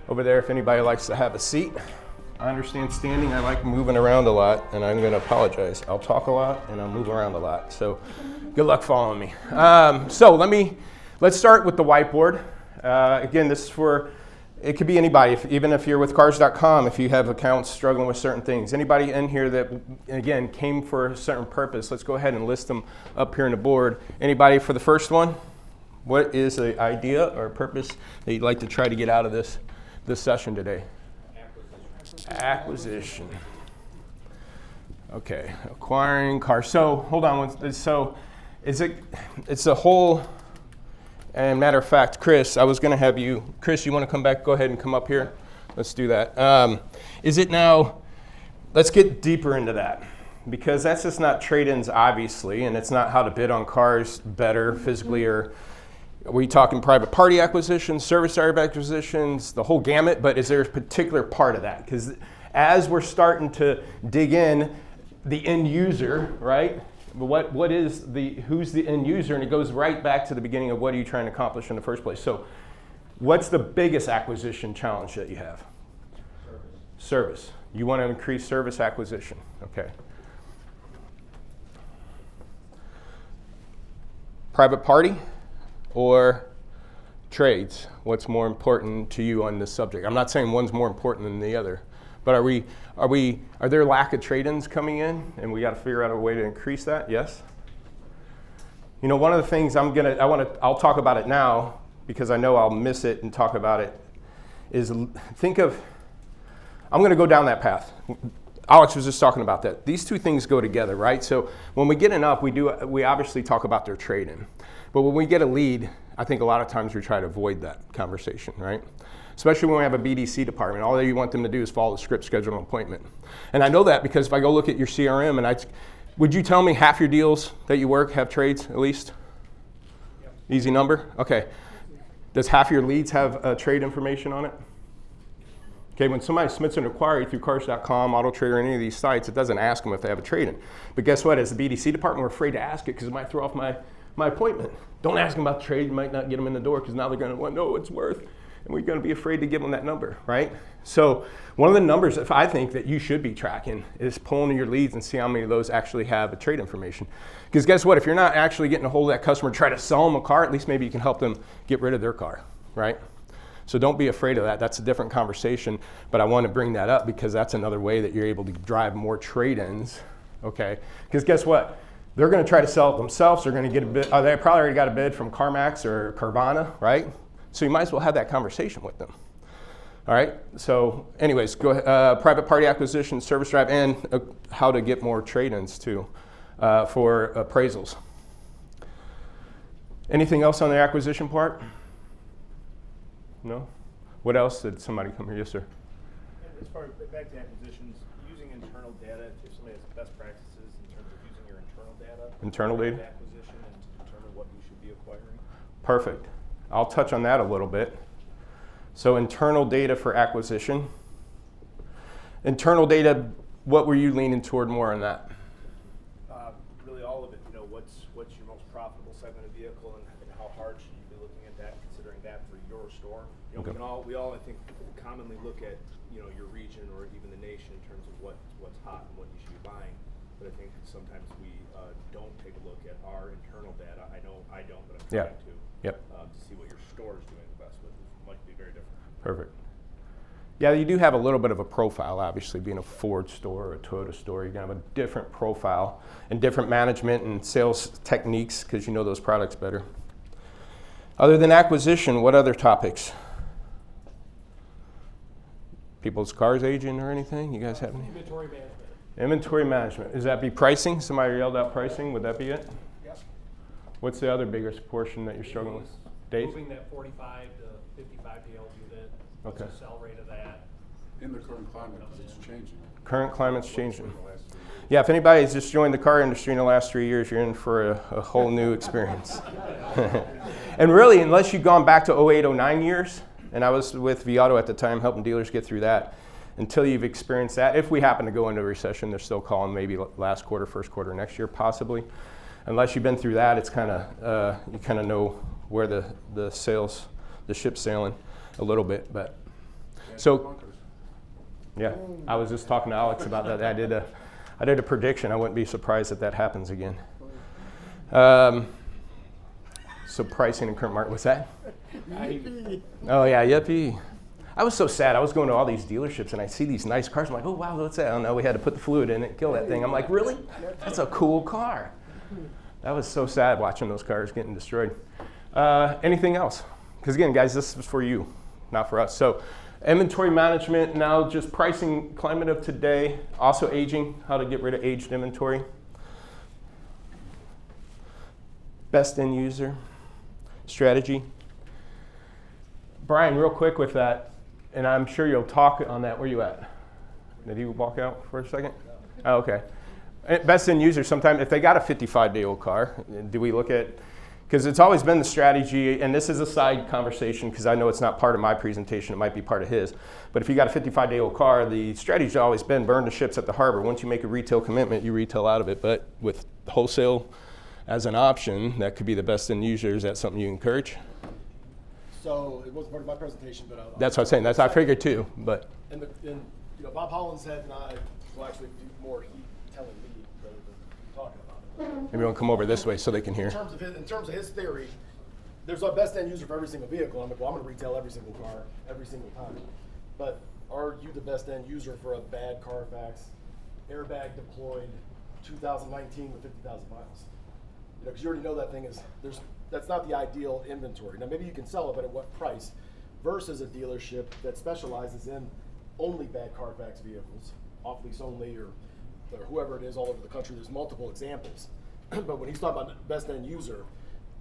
over there if anybody likes to have a seat. I understand standing, I like moving around a lot, and I'm gonna apologize. I'll talk a lot and I'll move around a lot, so good luck following me. Let's start with the whiteboard. Again, this is for, it could be anybody, even if you're with cars.com, if you have accounts struggling with certain things. Anybody in here that, again, came for a certain purpose, let's go ahead and list them up here on the board. Anybody for the first one? What is the idea or purpose that you'd like to try to get out of this session today? Acquisition. Okay, acquiring cars. So hold on. So it's a whole, and matter of fact, Chris, I was going to have you, Chris, you want to come back? Go ahead and come up here. Let's do that. Is it now, let's get deeper into that, because that's just not trade-ins, obviously, and it's not how to bid on cars better physically, or are we talking private party acquisitions, service area acquisitions, the whole gamut, but is there a particular part of that? Because as we're starting to dig in, the end user, right? Who's the end user? And it goes right back to the beginning of what are you trying to accomplish in the first place. So what's the biggest acquisition challenge that you have? Service. You want to increase service acquisition. Okay. Private party or trades? What's more important to you on this subject? I'm not saying one's more important than the other, but are there lack of trade-ins coming in, and we got to figure out a way to increase that? Yes. You know, one of the things I'll talk about it now because I know I'll miss it and talk about it. Is I'm going to go down that path. Alex was just talking about that. These two things go together, right? So when we get an up, we obviously talk about their trade-in. But when we get a lead, I think a lot of times we try to avoid that conversation, right? Especially when we have a BDC department. All you want them to do is follow the script, schedule an appointment. And I know that because if I go look at your CRM, and would you tell me half your deals that you work have trades at least? Yep. Easy number? Okay. Does half your leads have trade information on it? Okay, when somebody submits an inquiry through cars.com, AutoTrader, any of these sites, it doesn't ask them if they have a trade-in. But guess what? As the BDC department, we're afraid to ask it because it might throw off my appointment. Don't ask them about the trade. You might not get them in the door because now they're going to want to know what it's worth. And we're going to be afraid to give them that number, right? So one of the numbers that I think that you should be tracking is pulling your leads and see how many of those actually have a trade information. Because guess what? If you're not actually getting a hold of that customer, try to sell them a car, at least maybe you can help them get rid of their car, right? So don't be afraid of that. That's a different conversation, but I want to bring that up because that's another way that you're able to drive more trade-ins, okay? Because guess what? They're going to try to sell it themselves. They're going to get a bid. They probably already got a bid from CarMax or Carvana, right? So you might as well have that conversation with them. All right. So, anyways, go ahead. Private party acquisition, service drive, and how to get more trade-ins too for appraisals. Anything else on the acquisition part? No. What else did somebody come here? Yes, sir. As far as back to acquisitions, using internal data, if somebody has best practices in terms of using your internal data. Internal data. Acquisition and to determine what you should be acquiring. Perfect. I'll touch on that a little bit. So internal data for acquisition. Internal data, what were you leaning toward more on that? Really all of it. You know, what's your most profitable segment of vehicle and how hard should you be looking at that, considering that for your store? You know, okay. we all I think commonly look at, you know, your region or even the nation in terms of what's hot and what you should be buying. But I think sometimes we don't take a look at our internal data. I know I don't, but I'm trying to. Yep. To see what your store is doing the best with. It might be very different. Perfect. Yeah, you do have a little bit of a profile, obviously, being a Ford store or a Toyota store. You're going to have a different profile and different management and sales techniques because you know those products better. Other than acquisition, what other topics? People's cars aging or anything? You guys have any? Inventory management. Inventory management. Does that be pricing? Somebody yelled out pricing. Would that be it? Yep. What's the other biggest portion that you're struggling with? Days? Moving that 45 to 55 DL unit. Okay. What's the sell rate of that? In the current climate, because it's changing. Current climate's changing. Yeah, if anybody's just joined the car industry in the last 3 years, you're in for a whole new experience. And really, unless you've gone back to 08, 09 years, and I was with Viato at the time helping dealers get through that, until you've experienced that, if we happen to go into a recession, they're still calling maybe last quarter, first quarter next year, possibly. Unless you've been through that, it's kind of, you kind of know where the ship's sailing a little bit. But So, bunkers. yeah, I was just talking to Alex about that. I did a prediction. I wouldn't be surprised if that happens again. So pricing and current market, what's that? Oh yeah, yippee. I was so sad. I was going to all these dealerships and I see these nice cars. I'm like, oh wow, what's that? Oh no, we had to put the fluid in it, kill that thing. I'm like, really? That's a cool car. That was so sad watching those cars getting destroyed. Anything else? Because again, guys, this is for you, not for us. So inventory management, now just pricing climate of today, also aging, how to get rid of aged inventory. Best end user strategy. Brian, real quick with that, and I'm sure you'll talk on that. Where you at? Did you walk out for a second? Oh, okay. Best end user, sometimes if they got a 55-day-old car, do we look at, because it's always been the strategy, and this is a side conversation because I know it's not part of my presentation, it might be part of his, but if you got a 55-day-old car, the strategy's always been burn the ships at the harbor. Once you make a retail commitment, you retail out of it, but with wholesale as an option, that could be the best end user. Is that something you encourage? So it wasn't part of my presentation, but That's what I'm saying. That's I figured too, but. And Bob Holland's head and I will actually do more he telling me rather than talking about it. Maybe we'll come over this way so they can hear. In terms of his theory, there's a best end user for every single vehicle. I'm like, well, I'm going to retail every single car every single time. But are you the best end user for a bad Carfax, airbag deployed, 2019 with 50,000 miles? Because you already know that thing is that's not the ideal inventory. Now maybe you can sell it, but at what price? Versus a dealership that specializes in only bad Carfax vehicles, off lease only, or whoever it is all over the country. There's multiple examples. But when he's talking about best end user,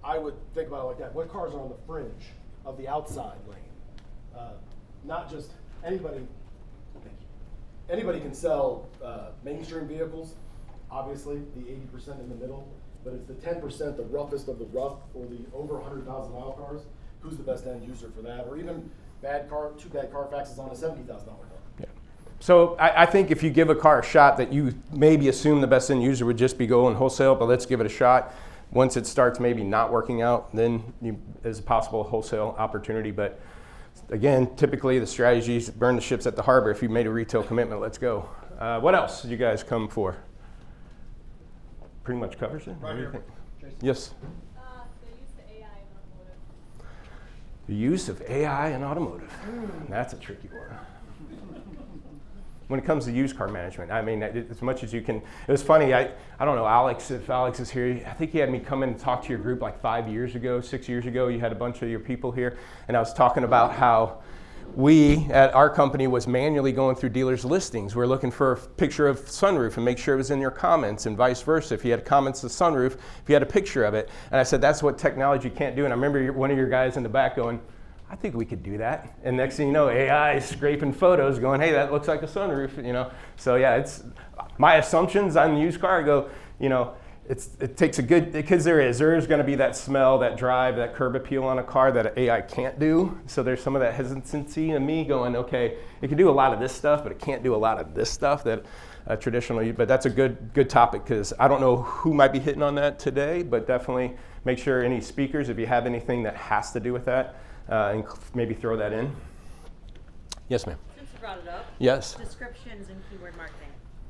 I would think about it like that. What cars are on the fringe of the outside lane? Not just anybody. Anybody can sell mainstream vehicles. Obviously, the 80% in the middle. But it's the 10%, the roughest of the rough, or the over 100,000 mile cars. Who's the best end user for that? Or even two bad Carfaxes on a $70,000 car. Yeah. So I think if you give a car a shot, that you maybe assume the best end user would just be going wholesale, but let's give it a shot. Once it starts maybe not working out, then there's a possible wholesale opportunity. But again, typically the strategy is burn the ships at the harbor. If you made a retail commitment, let's go. What else did you guys come for? Pretty much covers it. What do you think? Yes. The use of AI in automotive. That's a tricky one. When it comes to used car management, I mean, as much as you can. It was funny. I don't know, Alex. If Alex is here, I think he had me come in and talk to your group like 6 years ago. You had a bunch of your people here, and I was talking about how we at our company was manually going through dealers' listings. We're looking for a picture of sunroof and make sure it was in your comments, and vice versa. If you had comments to sunroof, if you had a picture of it. And I said, that's what technology can't do. And I remember one of your guys in the back going, I think we could do that. And next thing you know, AI is scraping photos going, hey, that looks like a sunroof, So yeah, it's my assumptions on the used car. I go, it takes a good, because there is going to be that smell, that drive, that curb appeal on a car that AI can't do. So there's some of that hesitancy in me going, okay, it can do a lot of this stuff, but it can't do a lot of this stuff that traditionally, but that's a good topic, because I don't know who might be hitting on that today, but definitely make sure any speakers, if you have anything that has to do with that, and maybe throw that in. Yes, ma'am. Since you brought it up. Yes. Descriptions and keyword marketing.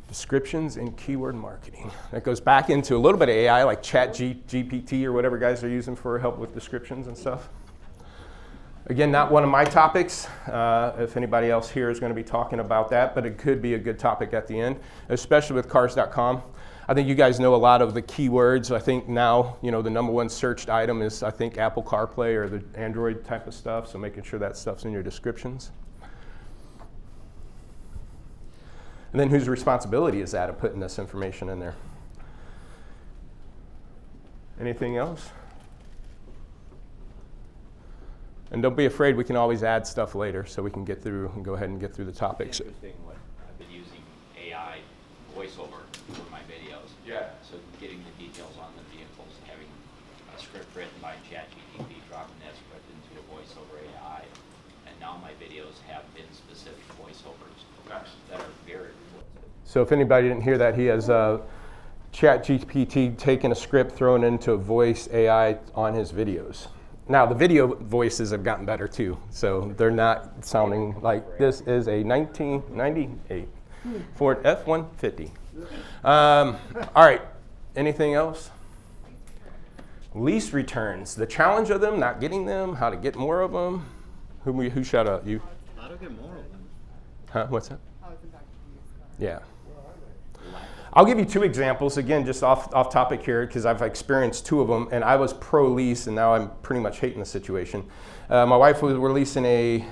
Descriptions and keyword marketing. That goes back into a little bit of AI, like GPT or whatever guys are using for help with descriptions and stuff. Again, not one of my topics. If anybody else here is going to be talking about that, but it could be a good topic at the end, especially with cars.com. I think you guys know a lot of the keywords. I think now, the number one searched item is, I think, Apple CarPlay or the Android type of stuff, so making sure that stuff's in your descriptions. And then whose responsibility is that of putting this information in there? Anything else? And don't be afraid, we can always add stuff later so we can get through and go ahead and get through the topics. It's interesting what I've been using AI voiceover for my videos. Yeah. So getting the details on the vehicles, having a script written by ChatGPT, dropping that script into a voiceover AI, and now my videos have been specific voiceovers that are very realistic. So if anybody didn't hear that, he has ChatGPT taking a script, throwing it into a voice AI on his videos. Now the video voices have gotten better too, so they're not sounding like this is a 1998 Ford F-150. All right, anything else? Lease returns, the challenge of them, not getting them, how to get more of them. Who shout out? You? How to get more of them? Huh? What's that? Yeah. I'll give you 2 examples, again, just off topic here, because I've experienced 2 of them, and I was pro-lease, and now I'm pretty much hating the situation. My wife was releasing a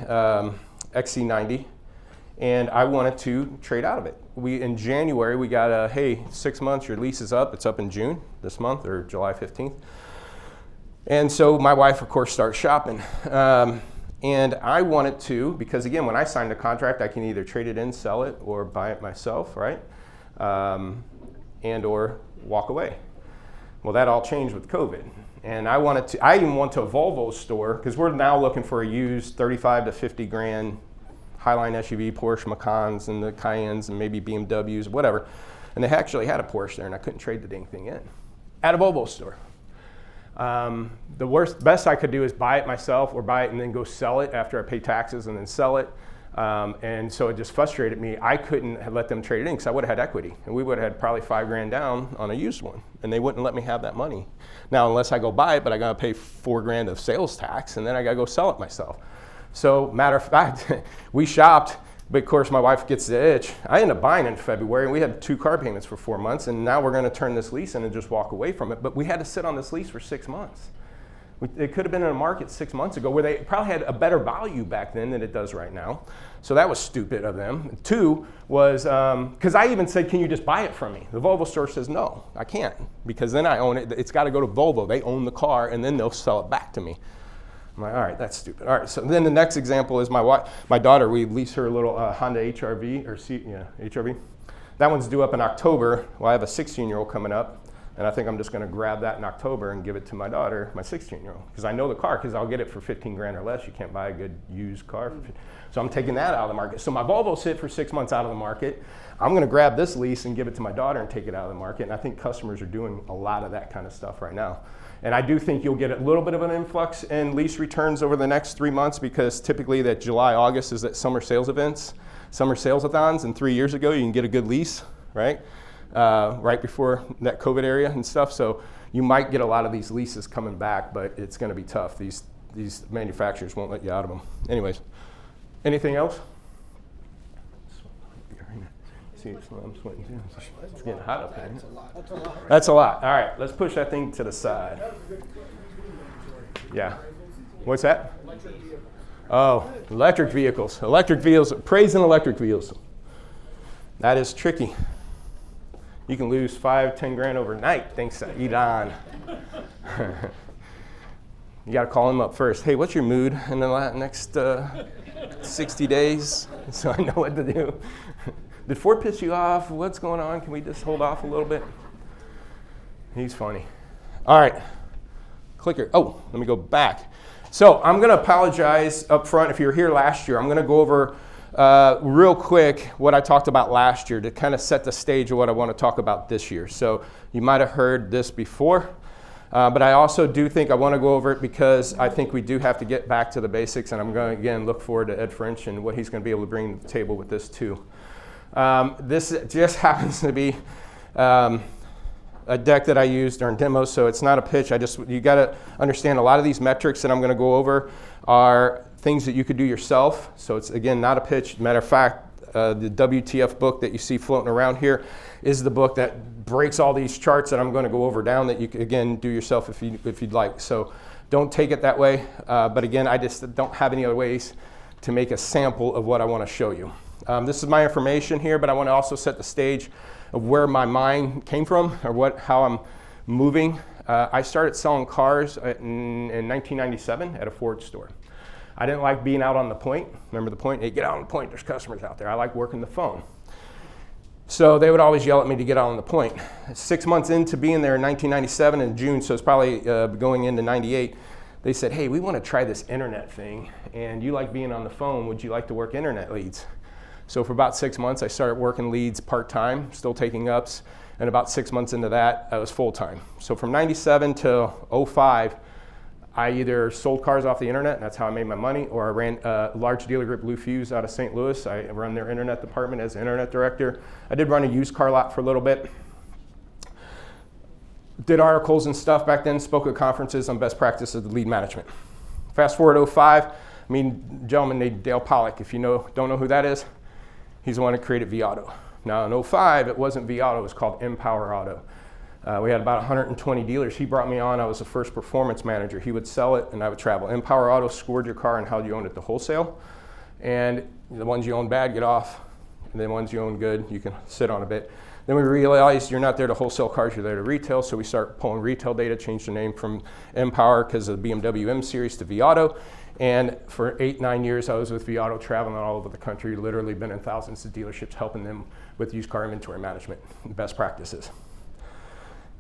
XC90, and I wanted to trade out of it. In January, we got a, hey, 6 months, your lease is up. It's up in June, this month, or July 15th. And so my wife, of course, starts shopping. And I wanted to, because again, when I signed a contract, I can either trade it in, sell it, or buy it myself, right? And or walk away. Well, that all changed with COVID. And I even went to a Volvo store, because we're now looking for a used 35 to 50 grand Highline SUV, Porsche Macans, and the Cayennes, and maybe BMWs, whatever. And they actually had a Porsche there, and I couldn't trade the dang thing in. At a Volvo store. The best I could do is buy it myself, or buy it and then go sell it after I pay taxes and then sell it. And so it just frustrated me. I couldn't have let them trade it in because I would have had equity, and we would have had probably $5 grand down on a used one, and they wouldn't let me have that money. Now, unless I go buy it, but I got to pay $4 grand of sales tax, and then I got to go sell it myself. So matter of fact, we shopped, but of course my wife gets the itch. I ended up buying in February, and we had 2 car payments for 4 months, and now we're going to turn this lease in and just walk away from it. But we had to sit on this lease for 6 months. It could have been in a market 6 months ago where they probably had a better value back then than it does right now. So that was stupid of them. 2 was, because I even said, can you just buy it from me? The Volvo store says, no, I can't, because then I own it. It's got to go to Volvo. They own the car, and then they'll sell it back to me. I'm like, all right, that's stupid. All right, so then the next example is my daughter. We lease her a little Honda HRV, HRV. That one's due up in October. Well, I have a 16-year-old coming up, and I think I'm just going to grab that in October and give it to my daughter, my 16-year-old, because I know the car, because I'll get it for 15 grand or less. You can't buy a good used car. So I'm taking that out of the market. So my Volvo sit for 6 months out of the market. I'm going to grab this lease and give it to my daughter and take it out of the market. And I think customers are doing a lot of that kind of stuff right now. And I do think you'll get a little bit of an influx in lease returns over the next 3 months, because typically that July, August is that summer sales events, summer sales-a-thons, and 3 years ago you can get a good lease, right? Right before that COVID area and stuff. So you might get a lot of these leases coming back, but it's going to be tough. These manufacturers won't let you out of them. Anyways, anything else? See, I'm sweating too. It's getting hot up here. That's a lot. All right, let's push that thing to the side. Yeah. What's that? Oh, electric vehicles. Electric vehicles. Praising electric vehicles. That is tricky. You can lose 5-10 grand overnight thanks to Elon. You got to call him up first. Hey, what's your mood in the next 60 days? So I know what to do. Did Ford piss you off? What's going on? Can we just hold off a little bit? He's funny. All right. Clicker. Oh, let me go back. So I'm going to apologize up front. If you were here last year, I'm going to go over real quick what I talked about last year to kind of set the stage of what I want to talk about this year. So you might have heard this before, but I also do think I want to go over it because I think we do have to get back to the basics, and I'm going to, again, look forward to Ed French and what he's going to be able to bring to the table with this too. This just happens to be a deck that I used during demos, so it's not a pitch. You got to understand a lot of these metrics that I'm going to go over are things that you could do yourself. So it's, again, not a pitch. Matter of fact, the WTF book that you see floating around here is the book that breaks all these charts that I'm going to go over down that you can, again, do yourself if you'd like. So don't take it that way. But again, I just don't have any other ways to make a sample of what I want to show you. This is my information here, but I want to also set the stage of where my mind came from, or how I'm moving. I started selling cars in 1997 at a Ford store. I didn't like being out on the point. Remember the point? Hey, get out on the point. There's customers out there. I like working the phone. So they would always yell at me to get out on the point. 6 months into being there in 1997 in June, so it's probably going into 98, they said, hey, we want to try this internet thing, and you like being on the phone. Would you like to work internet leads? So for about 6 months, I started working leads part-time, still taking ups, and about 6 months into that, I was full-time. So from 97 to 05, I either sold cars off the internet, and that's how I made my money, or I ran a large dealer group, Lou Fuse, out of St. Louis. I run their internet department as internet director. I did run a used car lot for a little bit. Did articles and stuff back then, spoke at conferences on best practices of lead management. Fast forward 05, I mean, a gentleman named Dale Pollock, if you don't know who that is, he's the one that created vAuto. Now in 05, it wasn't vAuto, it was called Empower Auto. We had about 120 dealers. He brought me on, I was the first performance manager. He would sell it and I would travel. Empower Auto scored your car and how you owned it to wholesale. And the ones you own bad, get off. And the ones you own good, you can sit on a bit. Then we realized you're not there to wholesale cars, you're there to retail. So we start pulling retail data, changed the name from Empower because of the BMW M series to vAuto. And for 8-9 years, I was with vAuto, traveling all over the country, literally been in thousands of dealerships, helping them with used car inventory management and best practices.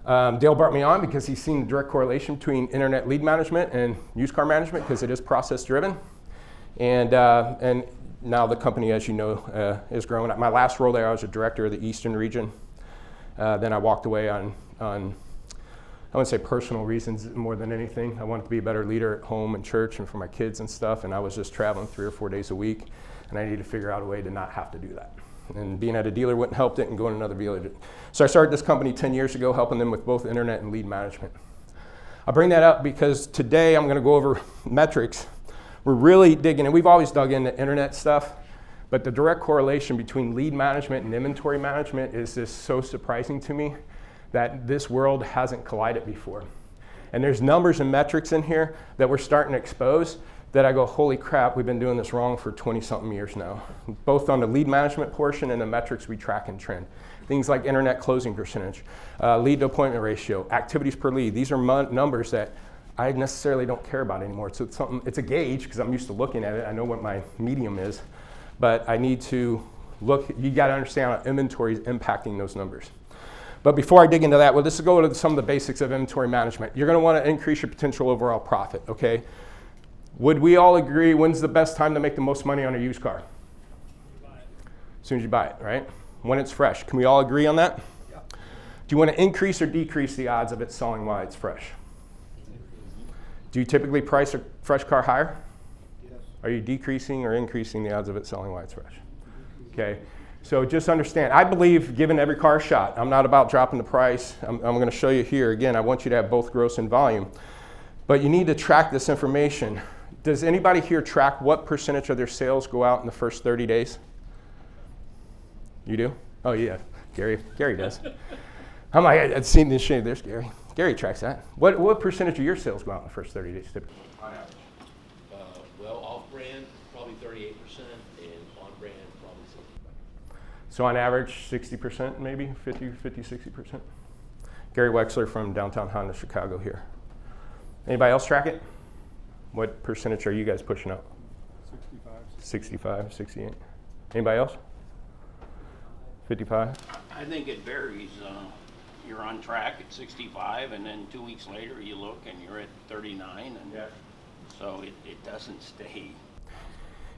Dale brought me on because he's seen the direct correlation between internet lead management and used car management because it is process driven. And now the company, as you know, is growing. At my last role there, I was a director of the Eastern region. Then I walked away on, I wouldn't say personal reasons more than anything. I wanted to be a better leader at home and church and for my kids and stuff. And I was just traveling 3 or 4 days a week. And I needed to figure out a way to not have to do that. And being at a dealer wouldn't help it, and going to another dealer. So I started this company 10 years ago, helping them with both internet and lead management. I bring that up because today I'm going to go over metrics. We're really digging, and we've always dug into internet stuff, but the direct correlation between lead management and inventory management is just so surprising to me that this world hasn't collided before. And there's numbers and metrics in here that we're starting to expose that I go, holy crap, we've been doing this wrong for 20-something years now, both on the lead management portion and the metrics we track and trend. Things like internet closing percentage, lead to appointment ratio, activities per lead. These are numbers that I necessarily don't care about anymore. So it's a gauge because I'm used to looking at it. I know what my medium is, but I need to look, you got to understand how inventory is impacting those numbers. But before I dig into that, well, let's go to some of the basics of inventory management. You're going to want to increase your potential overall profit, okay? Would we all agree when's the best time to make the most money on a used car? As soon as you buy it, right? When it's fresh. Can we all agree on that? Yeah. Do you want to increase or decrease the odds of it selling while it's fresh? Do you typically price a fresh car higher? Yes. Are you decreasing or increasing the odds of it selling while it's fresh? Okay. So just understand, I believe giving every car a shot. I'm not about dropping the price. I'm going to show you here. Again, I want you to have both gross and volume. But you need to track this information. Does anybody here track what percentage of their sales go out in the first 30 days? You do? Oh yeah, Gary does. I'm like, I've seen this shit. There's Gary. Gary tracks that. What percentage of your sales go out in the first 30 days typically? On average. Well, off-brand, probably 38%, and on-brand, probably 65%. So on average, 60% maybe, 50, 60%? Gary Wexler from downtown Honda, Chicago here. Anybody else track it? What percentage are you guys pushing up? 65, 68. Anybody else? 55? I think it varies. You're on track at 65, and then 2 weeks later you look and you're at 39, and so it doesn't stay.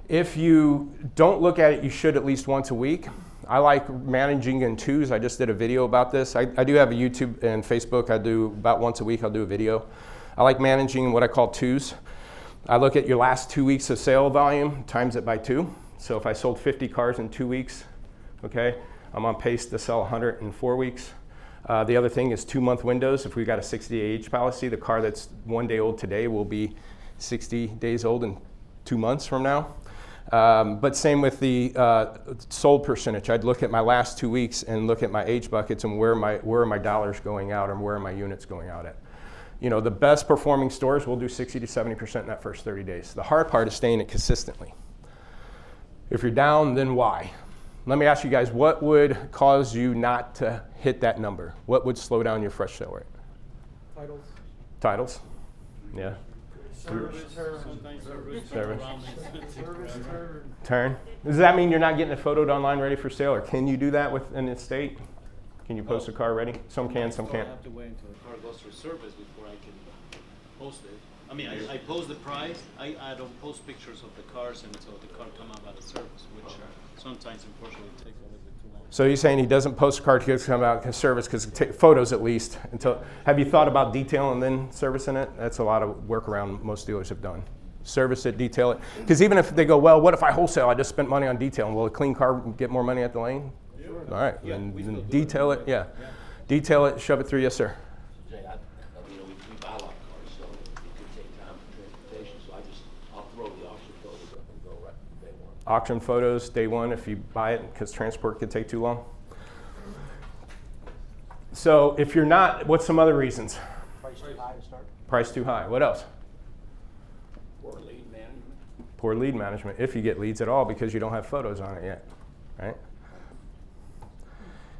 If you don't look at it, you should at least once a week. I like managing in twos. I just did a video about this. I do have a YouTube and Facebook. I do about once a week, I'll do a video. I like managing what I call twos. I look at your last 2 weeks of sale volume, times it by 2. So if I sold 50 cars in 2 weeks, okay, I'm on pace to sell 100 in 4 weeks. The other thing is 2-month windows. If we got a 60-day age policy, the car that's 1 day old today will be 60 days old in 2 months from now. But same with the sold percentage. I'd look at my last 2 weeks and look at my age buckets and where are my dollars going out and where are my units going out at. You know, the best performing stores will do 60 to 70% in that first 30 days. The hard part is staying it consistently. If you're down, then why? Let me ask you guys, what would cause you not to hit that number? What would slow down your fresh sale rate? Titles? Yeah. Service. Turn. Does that mean you're not getting it photoed online ready for sale, or can you do that with an estate? Can you post a car ready? Some can, some can't. I have to wait until the car goes through service before I can post it. I mean, I post the price. I don't post pictures of the cars until the car come out of service, which sometimes unfortunately takes a little bit too long. So you're saying he doesn't post a car to come out and service because photos at least until. Have you thought about detailing and then servicing it? That's a lot of workaround most dealers have done. Service it, detail it. Because even if they go, well, what if I wholesale? I just spent money on detailing. Will a clean car get more money at the lane? Sure. All right, then detail it. Yeah. Detail it, shove it through. Yes, sir. Jay, we buy a lot of cars, so it could take time for transportation, so I'll throw the auction photos up and go right day one. Auction photos, day one, if you buy it, because transport could take too long. So if you're not, what's some other reasons? Price too high to start? Price too high. What else? Poor lead management. Poor lead management, if you get leads at all, because you don't have photos on it yet, right?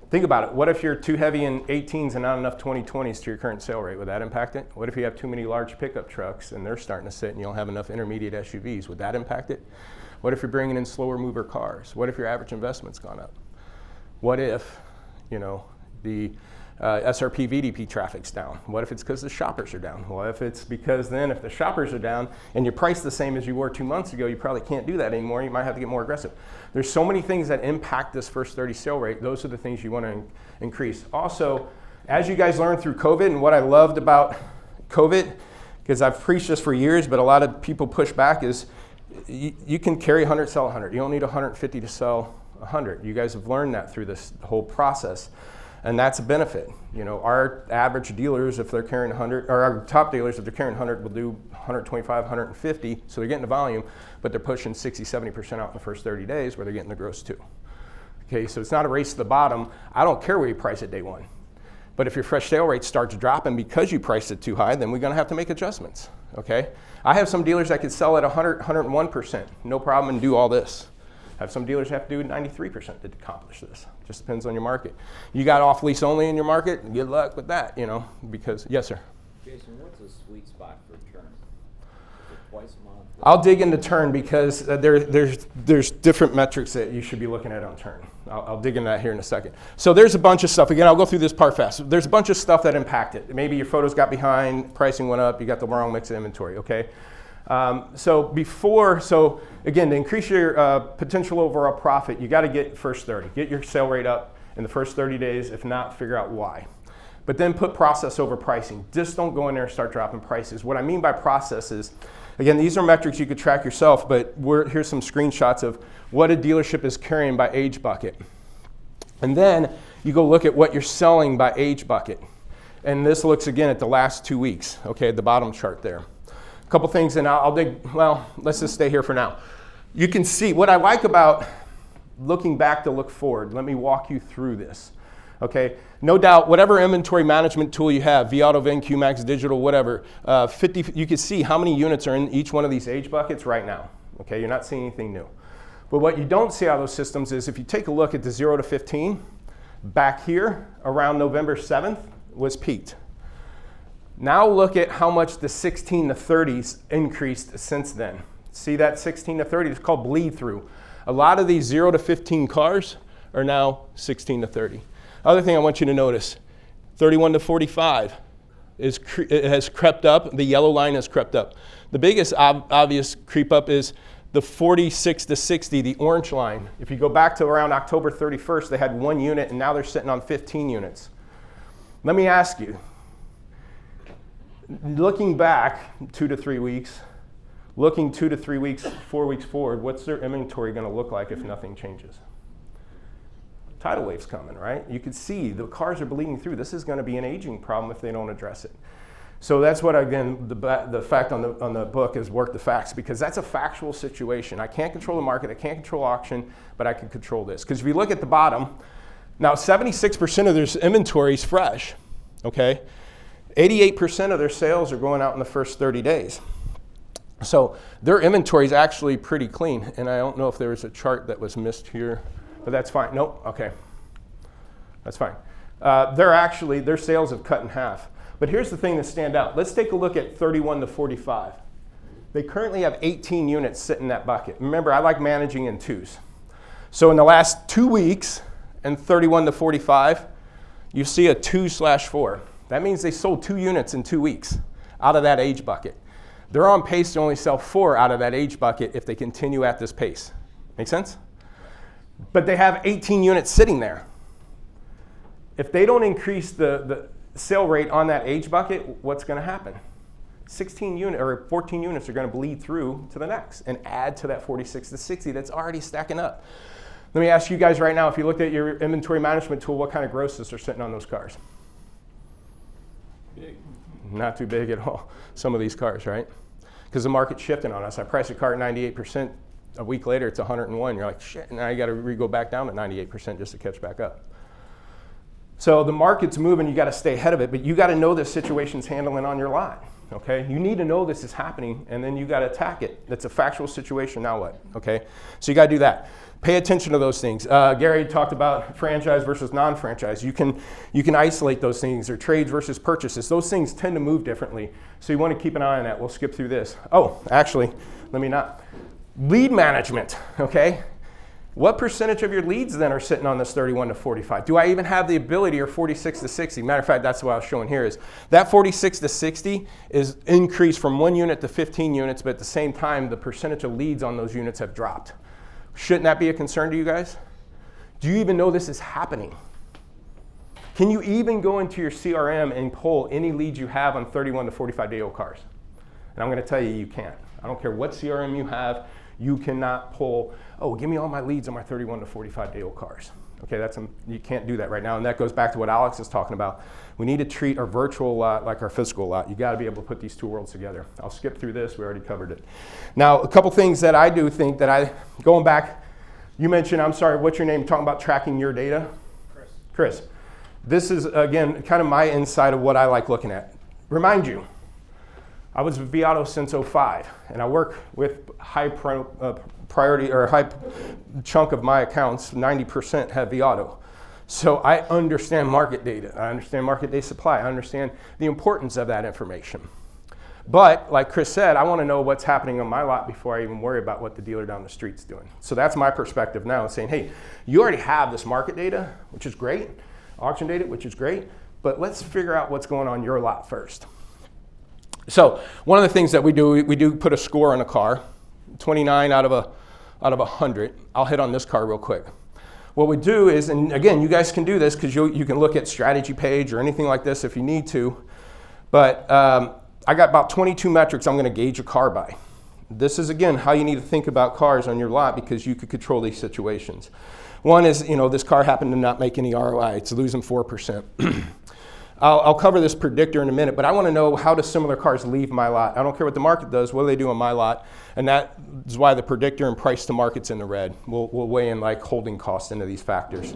Think about it. What if you're too heavy in 18s and not enough 2020s to your current sale rate? Would that impact it? What if you have too many large pickup trucks and they're starting to sit and you don't have enough intermediate SUVs? Would that impact it? What if you're bringing in slower mover cars? What if your average investment's gone up? What if, the SRP VDP traffic's down? What if it's because the shoppers are down? What if it's because then if the shoppers are down and you price the same as you were 2 months ago, you probably can't do that anymore. You might have to get more aggressive. There's so many things that impact this first 30 sale rate. Those are the things you want to increase. Also, as you guys learned through COVID, and what I loved about COVID, because I've preached this for years, but a lot of people push back, is you can carry 100, sell 100. You don't need 150 to sell 100. You guys have learned that through this whole process. And that's a benefit. Our average dealers, if they're carrying 100, or our top dealers, if they're carrying 100, will do 125, 150. So they're getting the volume, but they're pushing 60, 70% out in the first 30 days where they're getting the gross too. Okay, so it's not a race to the bottom. I don't care where you price it day one. But if your fresh sale rate starts dropping because you priced it too high, then we're going to have to make adjustments. Okay? I have some dealers that could sell at 100, 101%, no problem, and do all this. I have some dealers have to do 93% to accomplish this. Just depends on your market. You got off lease only in your market, good luck with that, because, yes, sir. Jason, what's a sweet spot for turn? Is it twice a month? I'll dig into turn because there's different metrics that you should be looking at on turn. I'll dig into that here in a second. So there's a bunch of stuff. Again, I'll go through this part fast. There's a bunch of stuff that impact it. Maybe your photos got behind, pricing went up, you got the wrong mix of inventory, okay? So again, to increase your potential overall profit, you got to get first 30. Get your sale rate up in the first 30 days. If not, figure out why. But then put process over pricing. Just don't go in there and start dropping prices. What I mean by process is, again, these are metrics you could track yourself, but here's some screenshots of what a dealership is carrying by age bucket. And then you go look at what you're selling by age bucket. And this looks again at the last 2 weeks, okay, the bottom chart there. A couple things, and I'll dig, let's just stay here for now. You can see what I like about looking back to look forward. Let me walk you through this. Okay, no doubt, whatever inventory management tool you have, vAuto, VinQ, Max Digital, whatever, you can see how many units are in each one of these age buckets right now. Okay, you're not seeing anything new. But what you don't see out of those systems is if you take a look at the 0 to 15, back here around November 7th was peaked. Now look at how much the 16 to 30s increased since then. See that 16 to 30? It's called bleed through. A lot of these 0 to 15 cars are now 16 to 30. Other thing I want you to notice, 31 to 45 it has crept up. The yellow line has crept up. The biggest obvious creep up is the 46 to 60, the orange line. If you go back to around October 31st, they had 1 unit, and now they're sitting on 15 units. Let me ask you, looking back 2 to 3 weeks, looking 2 to 3 weeks, 4 weeks forward, what's their inventory going to look like if nothing changes? Tidal wave's coming, right? You can see the cars are bleeding through. This is going to be an aging problem if they don't address it. So that's what, again, the fact on the book is work the facts, because that's a factual situation. I can't control the market, I can't control auction, but I can control this. Because if you look at the bottom, now 76% of their inventory is fresh, okay? 88% of their sales are going out in the first 30 days. So their inventory is actually pretty clean. And I don't know if there was a chart that was missed here, but that's fine. Nope, okay. That's fine. Their sales have cut in half. But here's the thing that stand out. Let's take a look at 31 to 45. They currently have 18 units sitting in that bucket. Remember, I like managing in twos. So in the last 2 weeks, and 31 to 45, you see a 2/4. That means they sold 2 units in 2 weeks out of that age bucket. They're on pace to only sell 4 out of that age bucket if they continue at this pace. Make sense? but they have 18 units sitting there. If they don't increase the sale rate on that age bucket, what's going to happen? 16 unit or 14 units are going to bleed through to the next and add to that 46 to 60 that's already stacking up. Let me ask you guys right now, if you looked at your inventory management tool, what kind of grosses are sitting on those cars? Big. Not too big at all, some of these cars, right? Because the market's shifting on us. I price a car at 98%, a week later it's 101. You're like, shit, now you got to go back down to 98% just to catch back up. So the market's moving, you got to stay ahead of it, but you got to know this situation's handling on your lot, okay? You need to know this is happening, and then you got to attack it. That's a factual situation, now what, okay? So you got to do that. Pay attention to those things. Gary talked about franchise versus non-franchise. You can isolate those things, or trades versus purchases. Those things tend to move differently, so you want to keep an eye on that. We'll skip through this. Oh, actually, let me not. Lead management, okay? What percentage of your leads then are sitting on this 31 to 45? Do I even have the ability, or 46 to 60? Matter of fact, that's what I was showing here is that 46 to 60 is increased from 1 unit to 15 units, but at the same time, the percentage of leads on those units have dropped. Shouldn't that be a concern to you guys? Do you even know this is happening? Can you even go into your CRM and pull any leads you have on 31 to 45 day old cars? And I'm going to tell you, you can't. I don't care what CRM you have. You cannot pull, oh, give me all my leads on my 31 to 45 day old cars. Okay, you can't do that right now. And that goes back to what Alex is talking about. We need to treat our virtual lot like our physical lot. You got to be able to put these two worlds together. I'll skip through this. We already covered it. Now, a couple things that I do think that going back, you mentioned, I'm sorry, what's your name? Talking about tracking your data? Chris. This is, again, kind of my insight of what I like looking at. Remind you, I was with Viato since 05, and I work with high priority or high chunk of my accounts, 90% have Viato. So I understand market data. I understand market day supply. I understand the importance of that information. But like Chris said, I want to know what's happening on my lot before I even worry about what the dealer down the street's doing. So that's my perspective now, saying, hey, you already have this market data, which is great, auction data, which is great, but let's figure out what's going on your lot first. So one of the things that we do put a score on a car, 29 out of 100. I'll hit on this car real quick. What we do is, and again, you guys can do this because you can look at strategy page or anything like this if you need to, but I got about 22 metrics I'm going to gauge a car by. This is, again, how you need to think about cars on your lot because you could control these situations. One is, this car happened to not make any ROI. It's losing 4%. I'll cover this predictor in a minute, but I want to know how do similar cars leave my lot. I don't care what the market does, what do they do on my lot? And that is why the predictor and price to market's in the red. We'll weigh in like holding costs into these factors.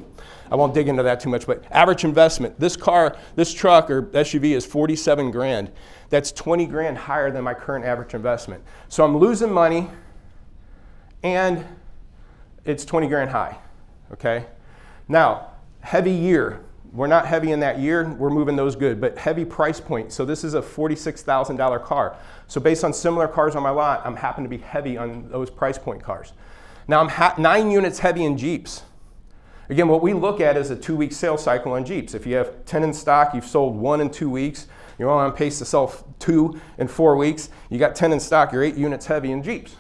I won't dig into that too much, but average investment. This car, this truck or SUV is 47 grand. That's 20 grand higher than my current average investment. So I'm losing money and it's 20 grand high, okay? Now, heavy year. We're not heavy in that year, we're moving those good, but heavy price point. So this is a $46,000 car. So based on similar cars on my lot, I'm happen to be heavy on those price point cars. Now I'm 9 units heavy in Jeeps. Again, what we look at is a 2-week sales cycle on Jeeps. If you have 10 in stock, you've sold 1 in 2 weeks, you're on pace to sell 2 in 4 weeks, you got 10 in stock, you're 8 units heavy in Jeeps.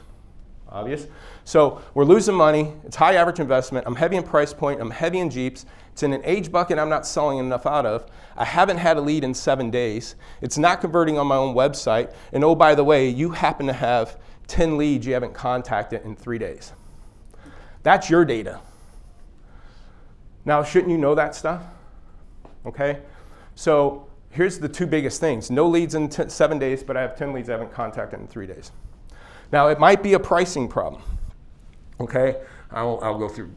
Obvious. So we're losing money, it's high average investment, I'm heavy in price point, I'm heavy in Jeeps, it's in an age bucket I'm not selling enough out of, I haven't had a lead in 7 days, it's not converting on my own website, and oh, by the way, you happen to have 10 leads you haven't contacted in 3 days. That's your data. Now, shouldn't you know that stuff? Okay? So here's the 2 biggest things. No leads in 7 days, but I have 10 leads I haven't contacted in 3 days. Now, it might be a pricing problem. Okay? I'll go through.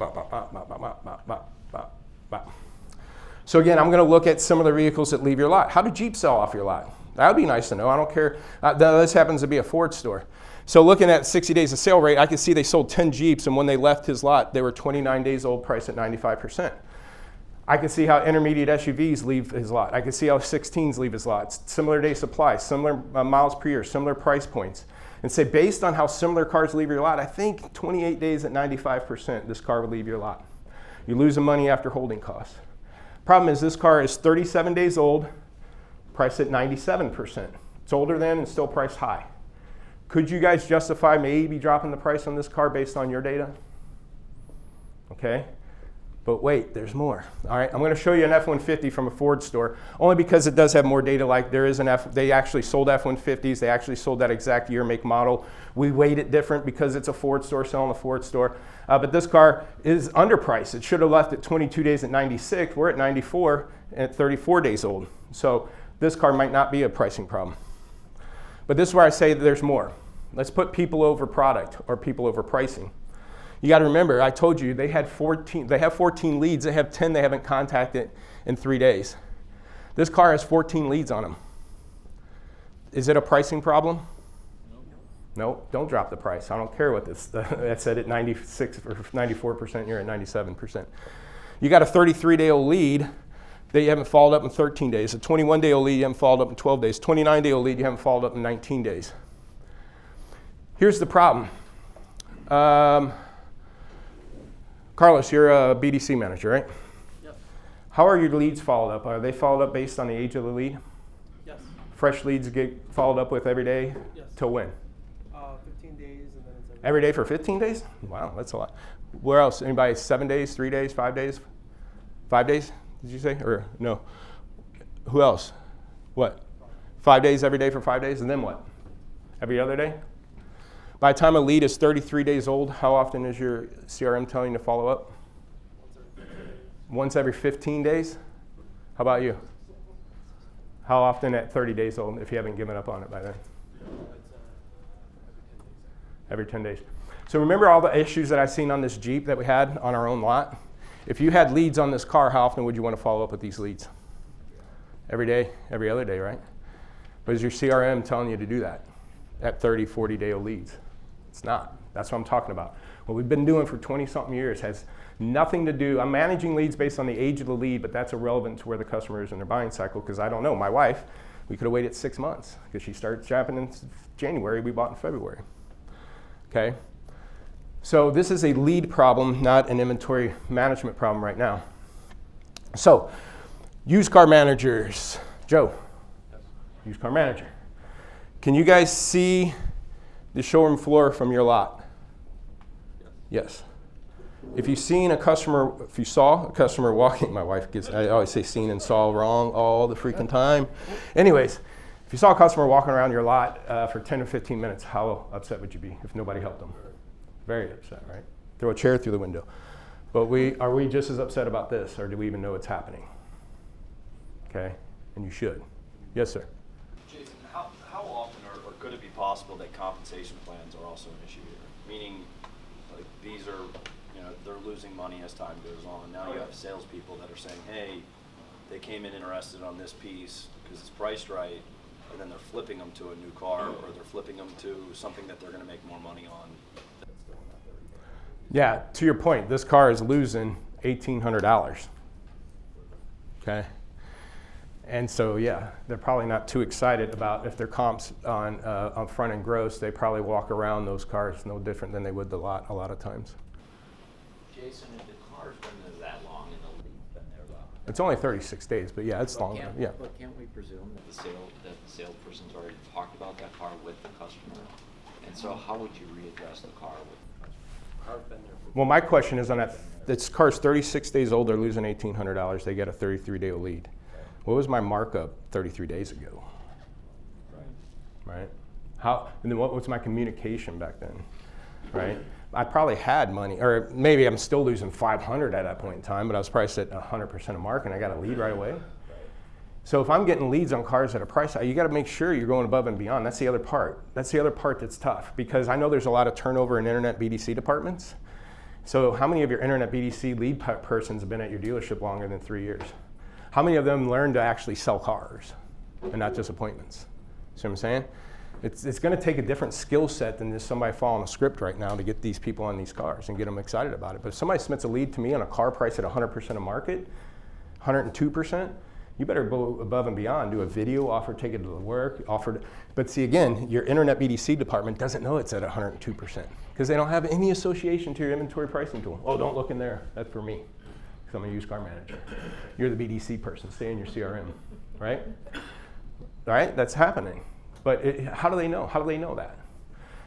So again, I'm going to look at some of the vehicles that leave your lot. How do Jeeps sell off your lot? That would be nice to know. I don't care. This happens to be a Ford store. So looking at 60 days of sale rate, I can see they sold 10 Jeeps, and when they left his lot, they were 29 days old, priced at 95%. I can see how intermediate SUVs leave his lot. I can see how 16s leave his lot. Similar day supply, similar miles per year, similar price points. And say, based on how similar cars leave your lot, I think 28 days at 95%, this car would leave your lot. You're losing money after holding costs. Problem is, this car is 37 days old, priced at 97%. It's older than and still priced high. Could you guys justify maybe dropping the price on this car based on your data? okay? But wait, there's more. All right, I'm going to show you an F-150 from a Ford store, only because it does have more data. Like there is they actually sold F-150s. They actually sold that exact year, make, model. We weighed it different because it's a Ford store selling a Ford store. But this car is underpriced. It should have left at 22 days at 96. We're at 94 at 34 days old. So this car might not be a pricing problem. But this is where I say that there's more. Let's put people over product or people over pricing. You got to remember, I told you they have 14 leads. They have 10 they haven't contacted in 3 days. This car has 14 leads on them. Is it a pricing problem? No, don't drop the price. I don't care what this, I said at 96 or 94%, you're at 97%. You got a 33-day-old lead that you haven't followed up in 13 days. A 21-day-old lead you haven't followed up in 12 days. 29-day-old lead you haven't followed up in 19 days. Here's the problem. Carlos, you're a BDC manager, right? Yes. How are your leads followed up? Are they followed up based on the age of the lead? Yes. Fresh leads get followed up with every day? Yes. Till when? 15 days and then it's Every day for 15 days? Wow, that's a lot. Where else? Anybody 7 days, 3 days, 5 days? 5 days, did you say? Or no? Who else? What? 5 days every day for 5 days, and then what? Every other day? By the time a lead is 33 days old, how often is your CRM telling you to follow up? Once every 15 days? How about you? How often at 30 days old if you haven't given up on it by then? Every 10 days. So remember all the issues that I seen on this Jeep that we had on our own lot? If you had leads on this car, how often would you want to follow up with these leads? Every day, every other day, right? But is your CRM telling you to do that at 30, 40-day-old leads? It's not. That's what I'm talking about. What we've been doing for 20-something years has nothing to do. I'm managing leads based on the age of the lead, but that's irrelevant to where the customer is in their buying cycle because I don't know. My wife, we could have waited 6 months because she started shopping in January. We bought in February. Okay? So this is a lead problem, not an inventory management problem right now. So, used car managers. Joe, used car manager. Can you guys see the showroom floor from your lot? Yes. If you saw a customer walking, my wife gets, I always say seen and saw wrong all the freaking time. Anyways, if you saw a customer walking around your lot for 10 to 15 minutes, how upset would you be if nobody helped them? Very upset, right? Throw a chair through the window. But are we just as upset about this, or do we even know what's happening? Okay, and you should. Yes, sir. Jason, how often or could it be possible that compensation plans are also an issue here? Meaning, like these are, they're losing money as time goes on. Now you have salespeople that are saying, hey, they came in interested on this piece because it's priced right, and then they're flipping them to a new car or they're flipping them to something that they're going to make more money on. Yeah, to your point, this car is losing $1,800. Okay? And so, yeah, they're probably not too excited about if their comps on front and gross, they probably walk around those cars no different than they would the lot a lot of times. Jason, if the car's been that long and the lead's been there long. It's only 36 days, but yeah, it's long. Yeah. But can't we presume that the salesperson's already talked about that car with the customer? And so how would you readdress the car with the customer? Well, my question is on that, this car's 36 days old, they're losing $1,800, they get a 33-day-old lead. What was my markup 33 days ago? Right? And then what was my communication back then? Right? I probably had money, or maybe I'm still losing 500 at that point in time, but I was priced at 100% of market and I got a lead right away. So if I'm getting leads on cars at a price, you got to make sure you're going above and beyond. That's the other part. That's the other part that's tough because I know there's a lot of turnover in internet BDC departments. So how many of your internet BDC lead persons have been at your dealership longer than 3 years? How many of them learned to actually sell cars and not just appointments? See what I'm saying? It's going to take a different skill set than just somebody following a script right now to get these people on these cars and get them excited about it. But if somebody submits a lead to me on a car price at 100% of market, 102%, you better go above and beyond, do a video, offer, take it to the work, but see again, your internet BDC department doesn't know it's at 102% because they don't have any association to your inventory pricing tool. Oh, don't look in there, that's for me, because I'm a used car manager. You're the BDC person, stay in your CRM, right? All right, that's happening. But how do they know? How do they know that?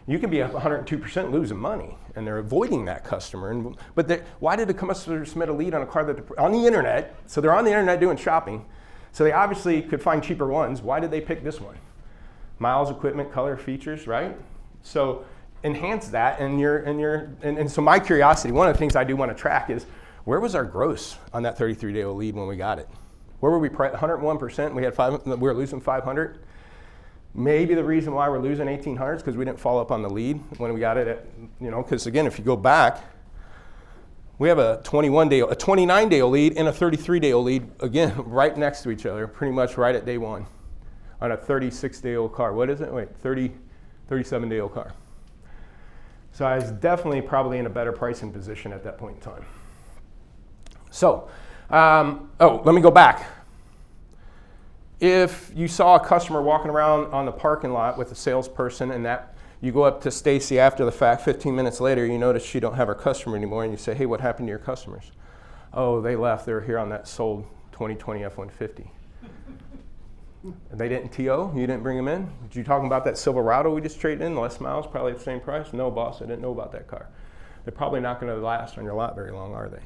You can be 102% losing money, and they're avoiding that customer. But why did the customer submit a lead on a car on the internet? So they're on the internet doing shopping. So they obviously could find cheaper ones. Why did they pick this one? Miles, equipment, color, features, right? So enhance that, and so my curiosity, one of the things I do want to track is, where was our gross on that 33-day-old lead when we got it? Where were we? 101%. We were losing 500. Maybe the reason why we're losing 1,800 is because we didn't follow up on the lead when we got it at, because again, if you go back, we have a 29-day-old lead and a 33-day-old lead, again, right next to each other, pretty much right at day one on a 36-day-old car. What is it? 37-day-old car. So I was definitely probably in a better pricing position at that point in time. So, let me go back. If you saw a customer walking around on the parking lot with a salesperson and that you go up to Stacy after the fact, 15 minutes later, you notice she don't have her customer anymore, and you say, hey, what happened to your customers? Oh, they left. They were here on that sold 2020 F-150. And they didn't TO? You didn't bring them in? Did you talking about that Silverado we just traded in, less miles, probably at the same price? No, boss, I didn't know about that car. They're probably not going to last on your lot very long, are they?